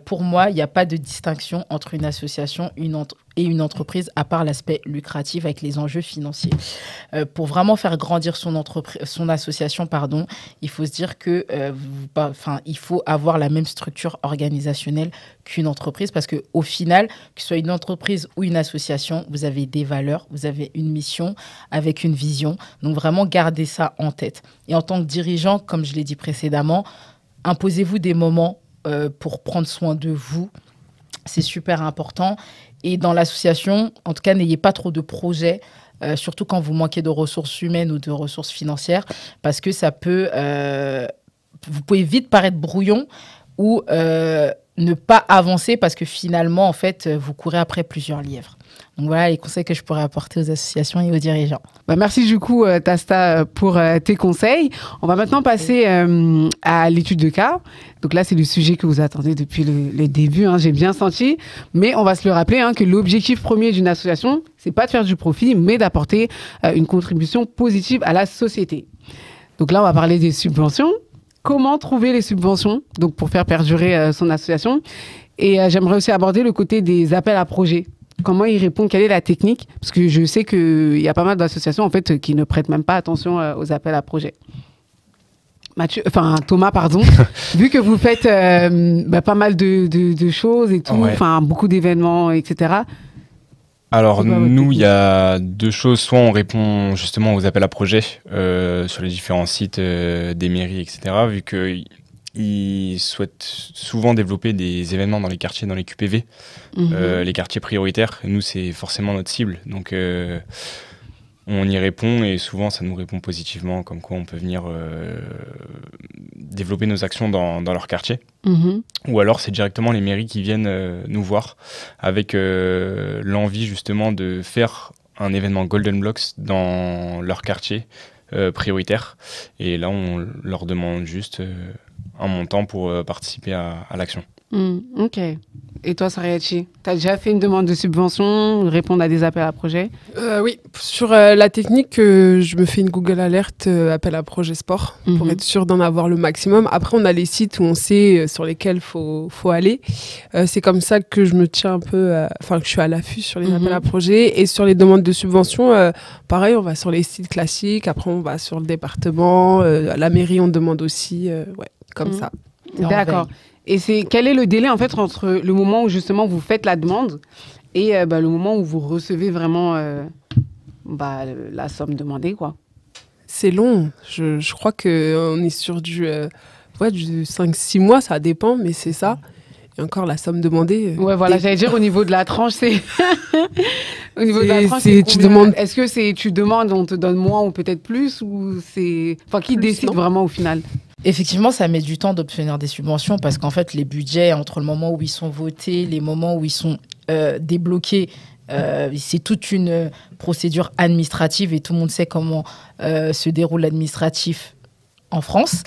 Pour moi, il n'y a pas de distinction entre une association et une entreprise, à part l'aspect lucratif avec les enjeux financiers. Pour vraiment faire grandir son association, il faut se dire que il faut avoir la même structure organisationnelle qu'une entreprise, parce qu'au final, que ce soit une entreprise ou une association, vous avez des valeurs, vous avez une mission avec une vision. Donc vraiment, gardez ça en tête. Et en tant que dirigeant, comme je l'ai dit précédemment, imposez-vous des moments pour prendre soin de vous. C'est super important. Et dans l'association, en tout cas, n'ayez pas trop de projets, surtout quand vous manquez de ressources humaines ou de ressources financières, parce que ça peut... vous pouvez vite paraître brouillon ou ne pas avancer parce que finalement, en fait, vous courez après plusieurs lièvres. Donc voilà les conseils que je pourrais apporter aux associations et aux dirigeants. Merci du coup, Tasta, pour tes conseils. On va maintenant passer à l'étude de cas. Donc là, c'est le sujet que vous attendez depuis le début, hein, j'ai bien senti. Mais on va se le rappeler que l'objectif premier d'une association, c'est pas de faire du profit, mais d'apporter une contribution positive à la société. Donc là, on va parler des subventions. Comment trouver les subventions pour faire perdurer son association? Et j'aimerais aussi aborder le côté des appels à projets. Comment ils répondent? Quelle est la technique? Parce que je sais qu'il y a pas mal d'associations en fait, qui ne prêtent même pas attention aux appels à projets. Thomas, pardon. Vu que vous faites pas mal de choses et tout, beaucoup d'événements, etc. Alors nous, il y a deux choses. Soit on répond justement aux appels à projets sur les différents sites des mairies, etc. Vu qu'ils souhaitent souvent développer des événements dans les quartiers, dans les QPV, les quartiers prioritaires. Nous, c'est forcément notre cible. Donc on y répond et souvent ça nous répond positivement, comme quoi on peut venir développer nos actions dans leur quartier. Ou alors c'est directement les mairies qui viennent nous voir avec l'envie justement de faire un événement Golden Blocks dans leur quartier prioritaire. Et là on leur demande juste un montant pour participer à l'action. Ok. Et toi, Sariachi, tu as déjà fait une demande de subvention, répondre à des appels à projets? Oui, sur la technique, je me fais une Google Alert appel à projet sport pour être sûr d'en avoir le maximum. Après, on a les sites où on sait sur lesquels faut aller. C'est comme ça que je me tiens un peu, que je suis à l'affût sur les appels à projets. Et sur les demandes de subvention, pareil, on va sur les sites classiques. Après, on va sur le département. À la mairie, on demande aussi, comme ça. D'accord. Et quel est le délai en fait entre le moment où justement vous faites la demande et le moment où vous recevez vraiment la somme demandée, quoi? C'est long. Je crois qu'on est sur du 5-6 mois, ça dépend, mais c'est ça. Et encore la somme demandée. Ouais, voilà, j'allais dire au niveau de la tranche, c'est. Au niveau de la tranche, tu demandes. Est-ce que tu demandes, on te donne moins ou peut-être plus, ou c'est. Enfin, qui décide vraiment au final? Effectivement, ça met du temps d'obtenir des subventions parce qu'en fait, les budgets, entre le moment où ils sont votés, les moments où ils sont débloqués, c'est toute une procédure administrative et tout le monde sait comment se déroule l'administratif en France.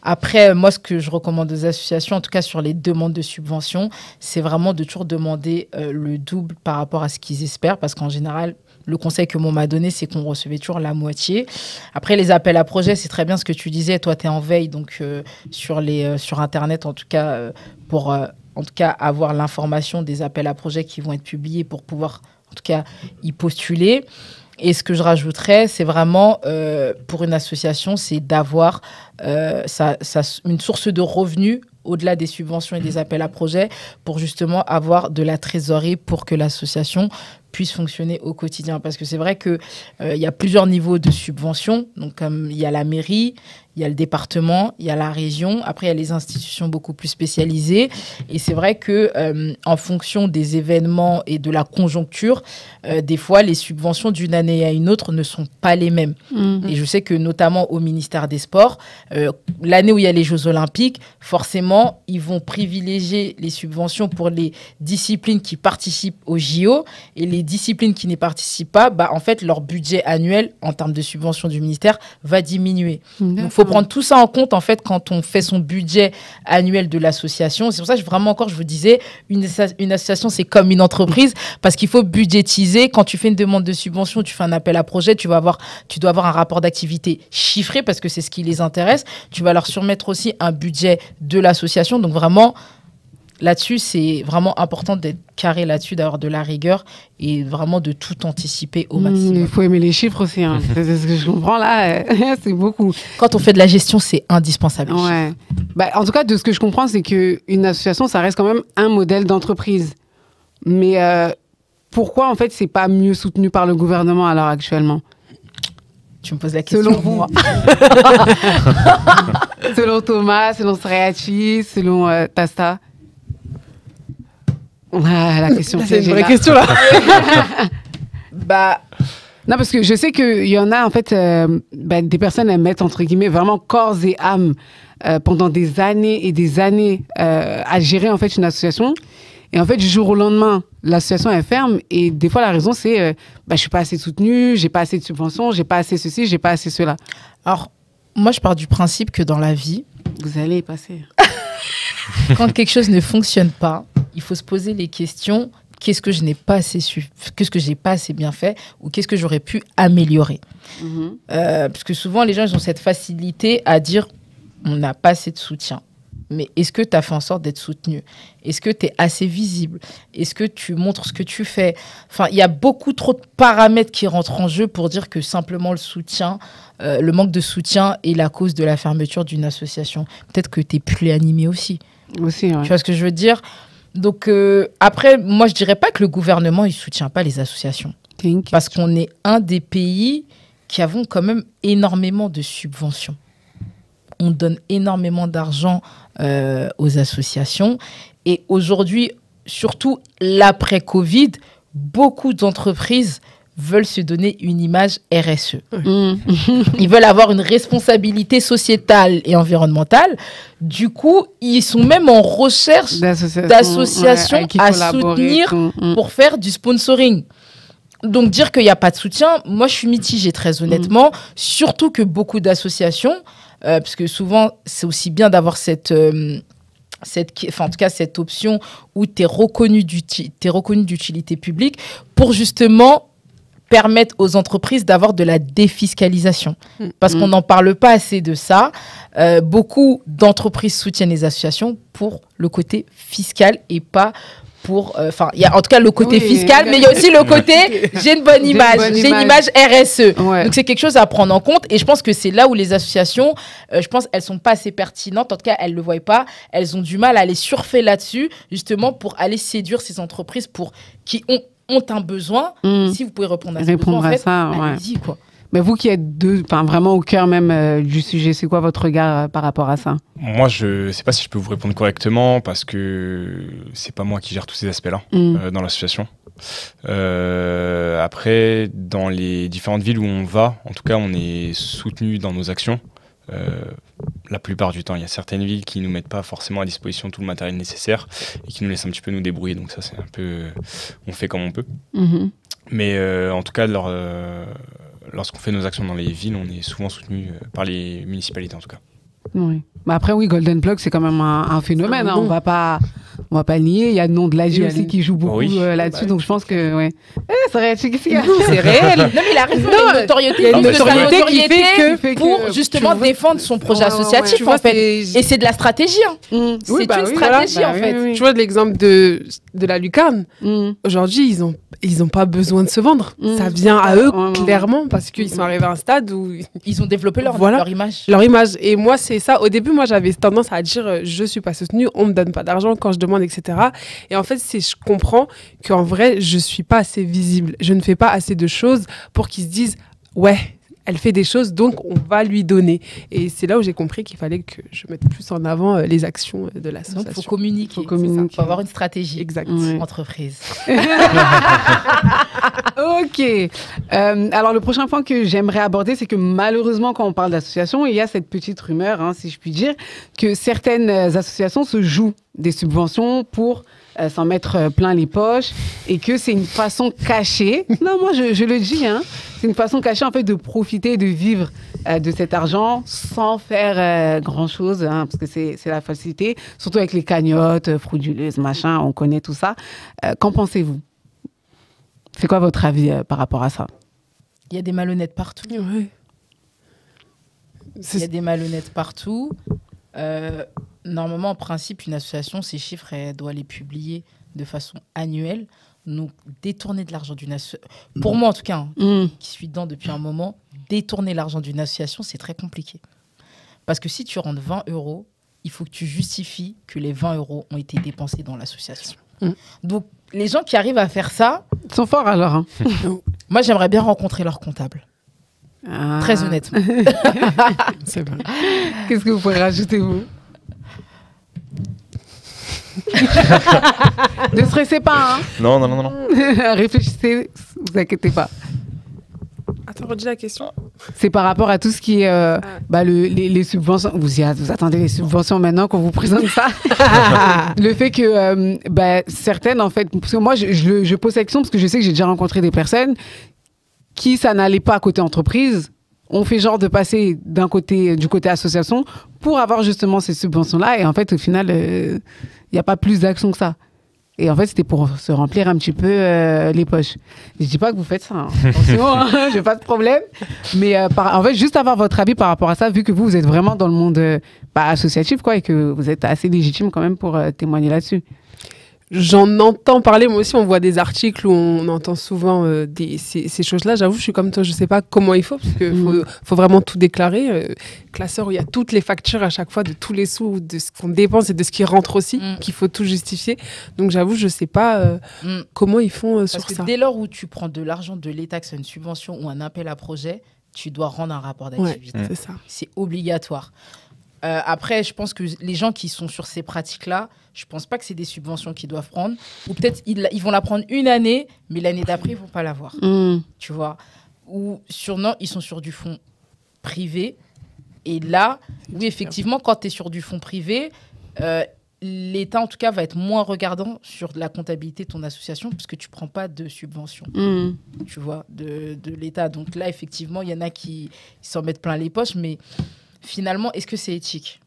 Après, moi, ce que je recommande aux associations, en tout cas sur les demandes de subventions, c'est vraiment de toujours demander le double par rapport à ce qu'ils espèrent parce qu'en général, le conseil que m'on m'a donné, c'est qu'on recevait toujours la moitié. Après, les appels à projets, c'est très bien ce que tu disais. Toi, tu es en veille donc, sur Internet, en tout cas, pour en tout cas, avoir l'information des appels à projets qui vont être publiés pour pouvoir, en tout cas, y postuler. Et ce que je rajouterais, c'est vraiment, pour une association, c'est d'avoir une source de revenus au-delà des subventions et des appels à projets pour justement avoir de la trésorerie pour que l'association puisse fonctionner au quotidien. Parce que c'est vrai qu'il y a plusieurs niveaux de subventions. Donc, comme il y a la mairie, il y a le département, il y a la région. Après, il y a les institutions beaucoup plus spécialisées. Et c'est vrai que en fonction des événements et de la conjoncture, des fois, les subventions d'une année à une autre ne sont pas les mêmes. Et je sais que notamment au ministère des Sports, l'année où il y a les Jeux Olympiques, forcément, ils vont privilégier les subventions pour les disciplines qui participent aux JO et les disciplines qui n'y participent pas, en fait, leur budget annuel en termes de subventions du ministère va diminuer. Donc, il faut prendre tout ça en compte, en fait, quand on fait son budget annuel de l'association. C'est pour ça que je vous disais, une association, c'est comme une entreprise parce qu'il faut budgétiser. Quand tu fais une demande de subvention, tu fais un appel à projet, tu dois avoir un rapport d'activité chiffré parce que c'est ce qui les intéresse. Tu vas leur surmettre aussi un budget de l'association. Donc, vraiment, là-dessus, c'est vraiment important d'être carré là-dessus, d'avoir de la rigueur et vraiment de tout anticiper au maximum. Il faut aimer les chiffres aussi. Hein. C'est ce que je comprends là, c'est beaucoup. Quand on fait de la gestion, c'est indispensable. Ouais. En tout cas, de ce que je comprends, c'est qu'une association, ça reste quand même un modèle d'entreprise. Mais pourquoi, en fait, c'est pas mieux soutenu par le gouvernement alors actuellement? Tu me poses la question. Selon vous. Selon Thomas, selon Sariachi, selon Tasta. La question. C'est une vraie question là. Non, parce que je sais qu'il y en a en fait des personnes à mettre entre guillemets vraiment corps et âme pendant des années et des années à gérer en fait une association. Et en fait, du jour au lendemain, l'association elle ferme et des fois la raison c'est je suis pas assez soutenue, j'ai pas assez de subventions, j'ai pas assez ceci, j'ai pas assez cela. Alors moi je pars du principe que dans la vie, vous allez y passer. Quand quelque chose ne fonctionne pas, il faut se poser les questions. Qu'est-ce que je n'ai pas assez su, qu'est-ce que j'ai pas assez bien fait ou qu'est-ce que j'aurais pu améliorer. Parce que souvent les gens ils ont cette facilité à dire on n'a pas assez de soutien. Mais est-ce que tu as fait en sorte d'être soutenu? Est-ce que tu es assez visible? Est-ce que tu montres ce que tu fais? Enfin, il y a beaucoup trop de paramètres qui rentrent en jeu pour dire que simplement le soutien, le manque de soutien est la cause de la fermeture d'une association. Peut-être que tu es plus animé aussi. Aussi, ouais. Tu vois ce que je veux dire? Donc, après, moi, je dirais pas que le gouvernement, il soutient pas les associations. Parce qu'on est un des pays qui avons quand même énormément de subventions. On donne énormément d'argent aux associations. Et aujourd'hui, surtout l'après-Covid, beaucoup d'entreprises veulent se donner une image RSE. Ils veulent avoir une responsabilité sociétale et environnementale. Du coup, ils sont même en recherche d'associations à soutenir pour faire du sponsoring. Donc, dire qu'il n'y a pas de soutien, moi, je suis mitigée, très honnêtement. Surtout que beaucoup d'associations, parce que souvent, c'est aussi bien d'avoir cette en tout cas cette option où tu es reconnu d'utilité publique pour justement permettre aux entreprises d'avoir de la défiscalisation. Parce qu'on n'en parle pas assez de ça. Beaucoup d'entreprises soutiennent les associations pour le côté fiscal et pas pour... il y a en tout cas le côté fiscal, mais il y a aussi le côté j'ai une bonne image, j'ai une image RSE. Ouais. Donc c'est quelque chose à prendre en compte. Et je pense que c'est là où les associations, je pense elles sont pas assez pertinentes. En tout cas, elles ne le voient pas. Elles ont du mal à aller surfer là-dessus, justement pour aller séduire ces entreprises qui ont un besoin. Si vous pouvez répondre à ça, allez-y, quoi. Mais vous qui êtes vraiment au cœur même du sujet, c'est quoi votre regard par rapport à ça? Moi, je ne sais pas si je peux vous répondre correctement parce que c'est pas moi qui gère tous ces aspects-là dans l'association. Après, dans les différentes villes où on va, en tout cas, on est soutenu dans nos actions. La plupart du temps, il y a certaines villes qui ne nous mettent pas forcément à disposition tout le matériel nécessaire et qui nous laissent un petit peu nous débrouiller. Donc ça, c'est un peu... on fait comme on peut. Mais en tout cas, lorsqu'on fait nos actions dans les villes, on est souvent soutenu par les municipalités en tout cas. Oui. Mais après, oui, Golden Plug, c'est quand même un phénomène. On va pas le nier. Il y a le nom de l'AG aussi qui joue beaucoup là-dessus. Donc, je pense que, ouais. C'est réel. C'est réel. Non, mais il a raison. Il y a une notoriété qui fait que pour justement défendre son projet associatif, en fait. Et c'est de la stratégie. C'est une stratégie, en fait. Tu vois, l'exemple de la lucarne. Aujourd'hui, ils ont pas besoin de se vendre. Ça vient à eux, clairement, parce qu'ils sont arrivés à un stade où... Ils ont développé leur image. Leur image. Et moi, c'est ça. Au début, moi, j'avais tendance à dire je suis pas soutenue, on me donne pas d'argent quand je demande, etc. Et en fait, je comprends qu'en vrai, je suis pas assez visible. Je ne fais pas assez de choses pour qu'ils se disent ouais, elle fait des choses, donc on va lui donner. Et c'est là où j'ai compris qu'il fallait que je mette plus en avant les actions de l'association. Donc, il faut communiquer. Il faut avoir une stratégie. Exact. Entreprise. Ok. Alors, le prochain point que j'aimerais aborder, c'est que malheureusement, quand on parle d'association, il y a cette petite rumeur, si je puis dire, que certaines associations se jouent des subventions pour s'en mettre plein les poches et que c'est une façon cachée. Non, moi, je le dis, c'est une façon cachée, en fait, de profiter, de vivre de cet argent sans faire grand-chose, parce que c'est la facilité, surtout avec les cagnottes frauduleuses, machin, on connaît tout ça. Qu'en pensez-vous? C'est quoi votre avis par rapport à ça? Il y a des malhonnêtes partout. Ouais. Il y a des malhonnêtes partout. Normalement, en principe, une association, ses chiffres, elle doit les publier de façon annuelle. Donc, détourner de l'argent d'une association... Pour moi, en tout cas, qui suis dedans depuis un moment, détourner l'argent d'une association, c'est très compliqué. Parce que si tu rentres 20 €, il faut que tu justifies que les 20 € ont été dépensés dans l'association. Donc, les gens qui arrivent à faire ça... Ils sont forts alors. Moi, j'aimerais bien rencontrer leur comptable. Très honnêtement. C'est vrai. Qu'est-ce que vous pouvez rajouter, vous? Ne stressez pas. Non. Réfléchissez, vous inquiétez pas. Attends, redis la question. C'est par rapport à tout ce qui est les subventions. Vous attendez les subventions maintenant qu'on vous présente ça. Le fait que certaines, en fait, parce que moi, je pose cette question parce que je sais que j'ai déjà rencontré des personnes qui, ça n'allait pas côté entreprise, on fait genre de passer du côté association pour avoir justement ces subventions-là. Et en fait, au final, il n'y a pas plus d'action que ça. Et en fait, c'était pour se remplir un petit peu les poches. Je ne dis pas que vous faites ça. Attention, j'ai pas de problème. Mais en fait, juste avoir votre avis par rapport à ça, vu que vous êtes vraiment dans le monde associatif, quoi, et que vous êtes assez légitime quand même pour témoigner là-dessus. J'en entends parler, moi aussi, on voit des articles où on entend souvent ces choses-là. J'avoue, je suis comme toi, je ne sais pas comment il faut, parce qu'il faut vraiment tout déclarer. Classeur où il y a toutes les factures à chaque fois, de tous les sous, de ce qu'on dépense et de ce qui rentre aussi, qu'il faut tout justifier. Donc j'avoue, je ne sais pas comment ils font sur ça. Parce que dès lors où tu prends de l'argent de l'État, que c'est une subvention ou un appel à projet, tu dois rendre un rapport d'activité. Ouais, c'est ça. C'est obligatoire. Après, je pense que les gens qui sont sur ces pratiques-là, je ne pense pas que c'est des subventions qu'ils doivent prendre. Ou peut-être ils vont la prendre une année, mais l'année d'après, ils ne vont pas l'avoir. Tu vois. Ou ils sont sur du fonds privé. Et là, oui, effectivement, quand tu es sur du fonds privé, l'État, en tout cas, va être moins regardant sur la comptabilité de ton association parce que tu ne prends pas de subvention, tu vois, de l'État. Donc là, effectivement, il y en a qui s'en mettent plein les poches, mais finalement, est-ce que c'est éthique ?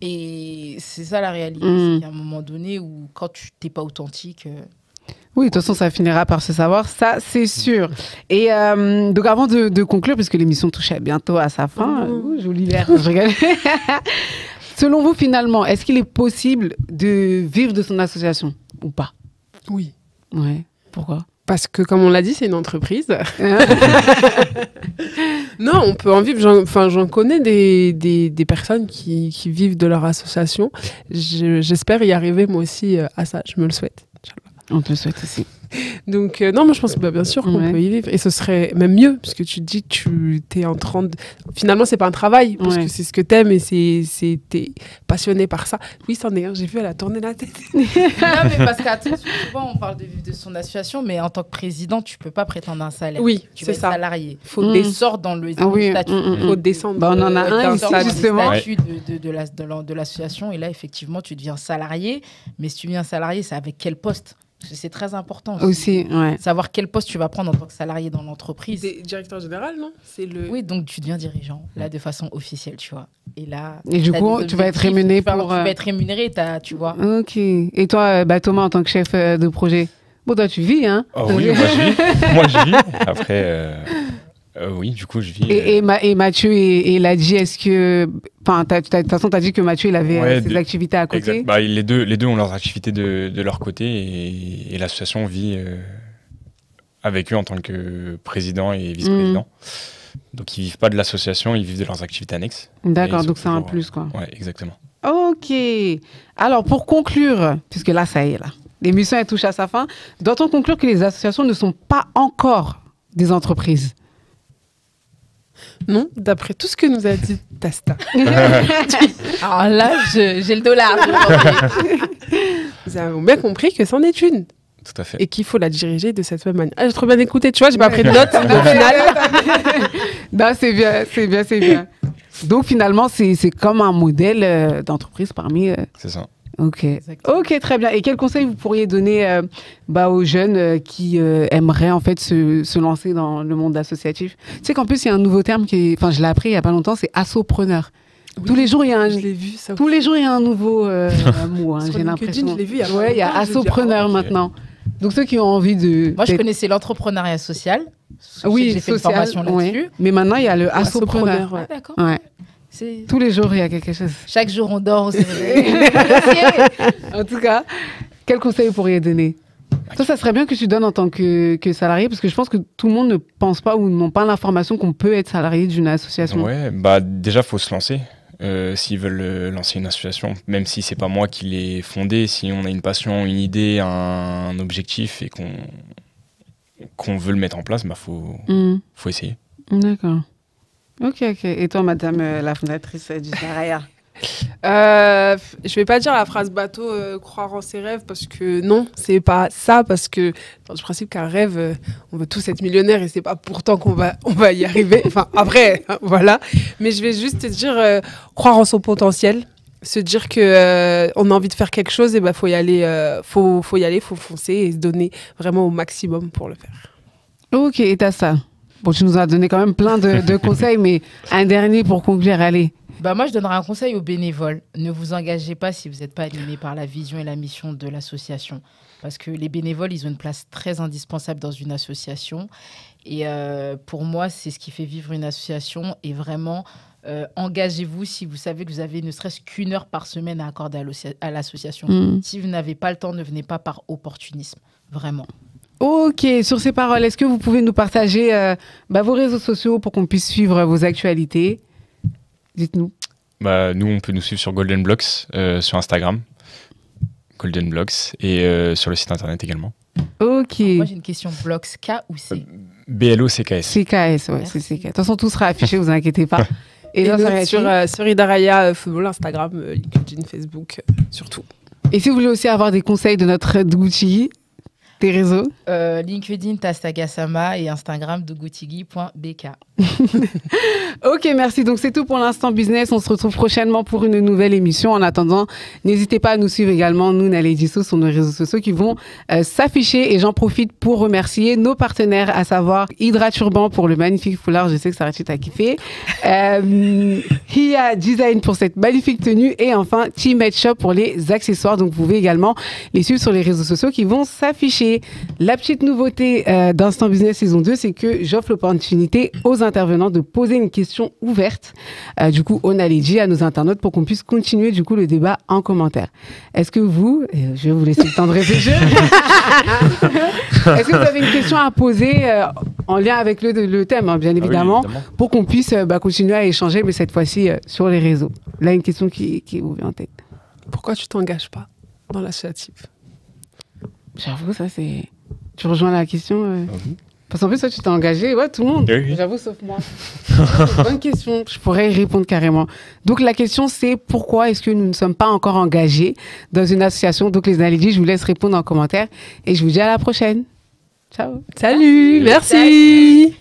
Et c'est ça la réalité. C'est qu'à un moment donné où quand tu n'es pas authentique... Oui, de toute façon, ça finira par se savoir, ça, c'est sûr. Et donc, avant de conclure, puisque l'émission touche bientôt à sa fin, joli l'air, je rigole. Selon vous, finalement, est-ce qu'il est possible de vivre de son association ou pas? Oui. Ouais. Pourquoi? Parce que, comme on l'a dit, c'est une entreprise. Non, on peut en vivre. J'en connais des personnes qui vivent de leur association. J'espère y arriver, moi aussi, à ça. Je me le souhaite. On te le souhaite aussi. Donc, non, moi, je pense que bien sûr qu'on peut y vivre. Et ce serait même mieux, parce que tu te dis que tu es en train de... Finalement, c'est pas un travail, parce que c'est ce que t'aimes et t'es passionné par ça. Oui, c'en est un. J'ai vu, elle a tourné la tête. Non, mais parce qu'attention, souvent, on parle de vivre de son association, mais en tant que président, tu peux pas prétendre un salaire. Oui, tu c'est vas être ça. salarié. Il faut descendre dans le statut. Il faut descendre. Bah, on en a un ici, justement. Le statut de l'association. Et là, effectivement, tu deviens salarié. Mais si tu deviens salarié, c'est avec quel poste? C'est très important aussi. Savoir quel poste tu vas prendre en tant que salarié dans l'entreprise. Directeur général, non? Oui, donc tu deviens dirigeant, là, de façon officielle, tu vois. Et là... Et du coup, tu vas être rémunéré pour... Tu vas être rémunéré, tu vois. Ok. Et toi, Thomas, en tant que chef de projet? Bon, toi, tu vis, hein? Oh oui, moi je vis. Après... oui, du coup, je vis. Et Mathieu et Ladji, est-ce que... Enfin, de toute façon, tu as dit que Mathieu, il avait ses activités à côté. Exact. Bah, les deux ont leurs activités de leur côté et l'association vit avec eux en tant que président et vice-président. Donc, ils vivent pas de l'association, ils vivent de leurs activités annexes. D'accord, donc c'est un plus, quoi. Ouais, exactement. Ok. Alors, pour conclure, puisque là, ça y est, là, l'émission, elle touche à sa fin, doit-on conclure que les associations ne sont pas encore des entreprises? Non, d'après tout ce que nous a dit Tasta. Alors là, j'ai le dollar. Nous avons bien compris que c'en est une. Tout à fait. Et qu'il faut la diriger de cette même manière. Ah, j'ai trop bien écouté, tu vois, j'ai pas pris de notes au final. Non, c'est bien. Donc finalement, c'est comme un modèle d'entreprise parmi... C'est ça. Ok, très bien. Et quel conseil vous pourriez donner aux jeunes qui aimeraient en fait se lancer dans le monde associatif? Tu sais qu'en plus, il y a un nouveau terme je l'ai appris il n'y a pas longtemps, c'est assopreneur. Oui, tous les jours, il y a un nouveau mot, hein, j'ai l'impression. Je l'ai vu, il y a assopreneur maintenant. Donc ceux qui ont envie de... Moi, je connaissais l'entrepreneuriat social. Oui, j'ai fait une formation là-dessus. Mais maintenant, il y a le assopreneur. Ah, d'accord. Ouais. Tous les jours, il y a quelque chose. Chaque jour, on dort. En tout cas, quel conseil vous pourriez donner? Toi, ça serait bien que tu donnes en tant que salarié, parce que je pense que tout le monde ne pense pas ou n'ont pas l'information qu'on peut être salarié d'une association. Ouais, déjà, il faut se lancer. S'ils veulent lancer une association, même si c'est pas moi qui l'ai fondée, si on a une passion, une idée, un objectif et qu'on veut le mettre en place, faut essayer. D'accord. Ok. Et toi, madame la fondatrice du Saraya? Je vais pas dire la phrase bateau, croire en ses rêves, parce que non, c'est pas ça, parce que dans le principe qu'un rêve, on veut tous être millionnaire et c'est pas pourtant qu'on va y arriver. Enfin, après, voilà. Mais je vais juste te dire, croire en son potentiel, se dire que on a envie de faire quelque chose, et faut y aller, faut foncer et se donner vraiment au maximum pour le faire. Ok, et t'as ça. Bon, tu nous as donné quand même plein de conseils, mais un dernier pour conclure, allez. Moi, je donnerais un conseil aux bénévoles. Ne vous engagez pas si vous n'êtes pas animé par la vision et la mission de l'association. Parce que les bénévoles, ils ont une place très indispensable dans une association. Et pour moi, c'est ce qui fait vivre une association. Et vraiment, engagez-vous si vous savez que vous avez ne serait-ce qu'une heure par semaine à accorder à l'association. Si vous n'avez pas le temps, ne venez pas par opportunisme. Vraiment. Ok, sur ces paroles, est-ce que vous pouvez nous partager vos réseaux sociaux pour qu'on puisse suivre vos actualités? Dites-nous. Nous, on peut nous suivre sur Golden Blocks, sur Instagram, Golden Blocks, et sur le site internet également. Ok. Moi, j'ai une question. Blocks, K ou C? BLOCKS. CKS, ouais, c'est CKS. De toute façon, tout sera affiché, vous inquiétez pas. Et sur Idaraya Football, Instagram, LinkedIn, Facebook, surtout. Et si vous voulez aussi avoir des conseils de notre Gucci, Tes réseaux? LinkedIn, Tastagasama et Instagram, dogoutigi.bk. Ok, merci. Donc, c'est tout pour l'instant business. On se retrouve prochainement pour une nouvelle émission. En attendant, n'hésitez pas à nous suivre également, nous, Nalédiso, sur nos réseaux sociaux qui vont s'afficher. Et j'en profite pour remercier nos partenaires, à savoir Hydra Turban pour le magnifique foulard. Je sais que Sarah, tu t'as kiffé. Hia Design pour cette magnifique tenue. Et enfin, Team Head Shop pour les accessoires. Donc, vous pouvez également les suivre sur les réseaux sociaux qui vont s'afficher. La petite nouveauté d'Instant Business saison 2, c'est que j'offre l'opportunité aux intervenants de poser une question ouverte, du coup, au Nalédi, à nos internautes, pour qu'on puisse continuer, du coup, le débat en commentaire. Est-ce que vous, je vais vous laisser le temps de réfléchir, est-ce que vous avez une question à poser en lien avec le thème, hein, bien évidemment, pour qu'on puisse continuer à échanger, mais cette fois-ci sur les réseaux. Là, une question qui vous vient en tête. Pourquoi tu t'engages pas dans l'associatif? J'avoue, ça c'est... Tu rejoins la question Parce qu'en plus, toi, tu t'es engagé, ouais, tout le monde. Oui. J'avoue, sauf moi. Bonne question, je pourrais y répondre carrément. Donc, la question, c'est pourquoi est-ce que nous ne sommes pas encore engagés dans une association? Donc, les Nalédi, je vous laisse répondre en commentaire et je vous dis à la prochaine. Ciao. Salut, merci.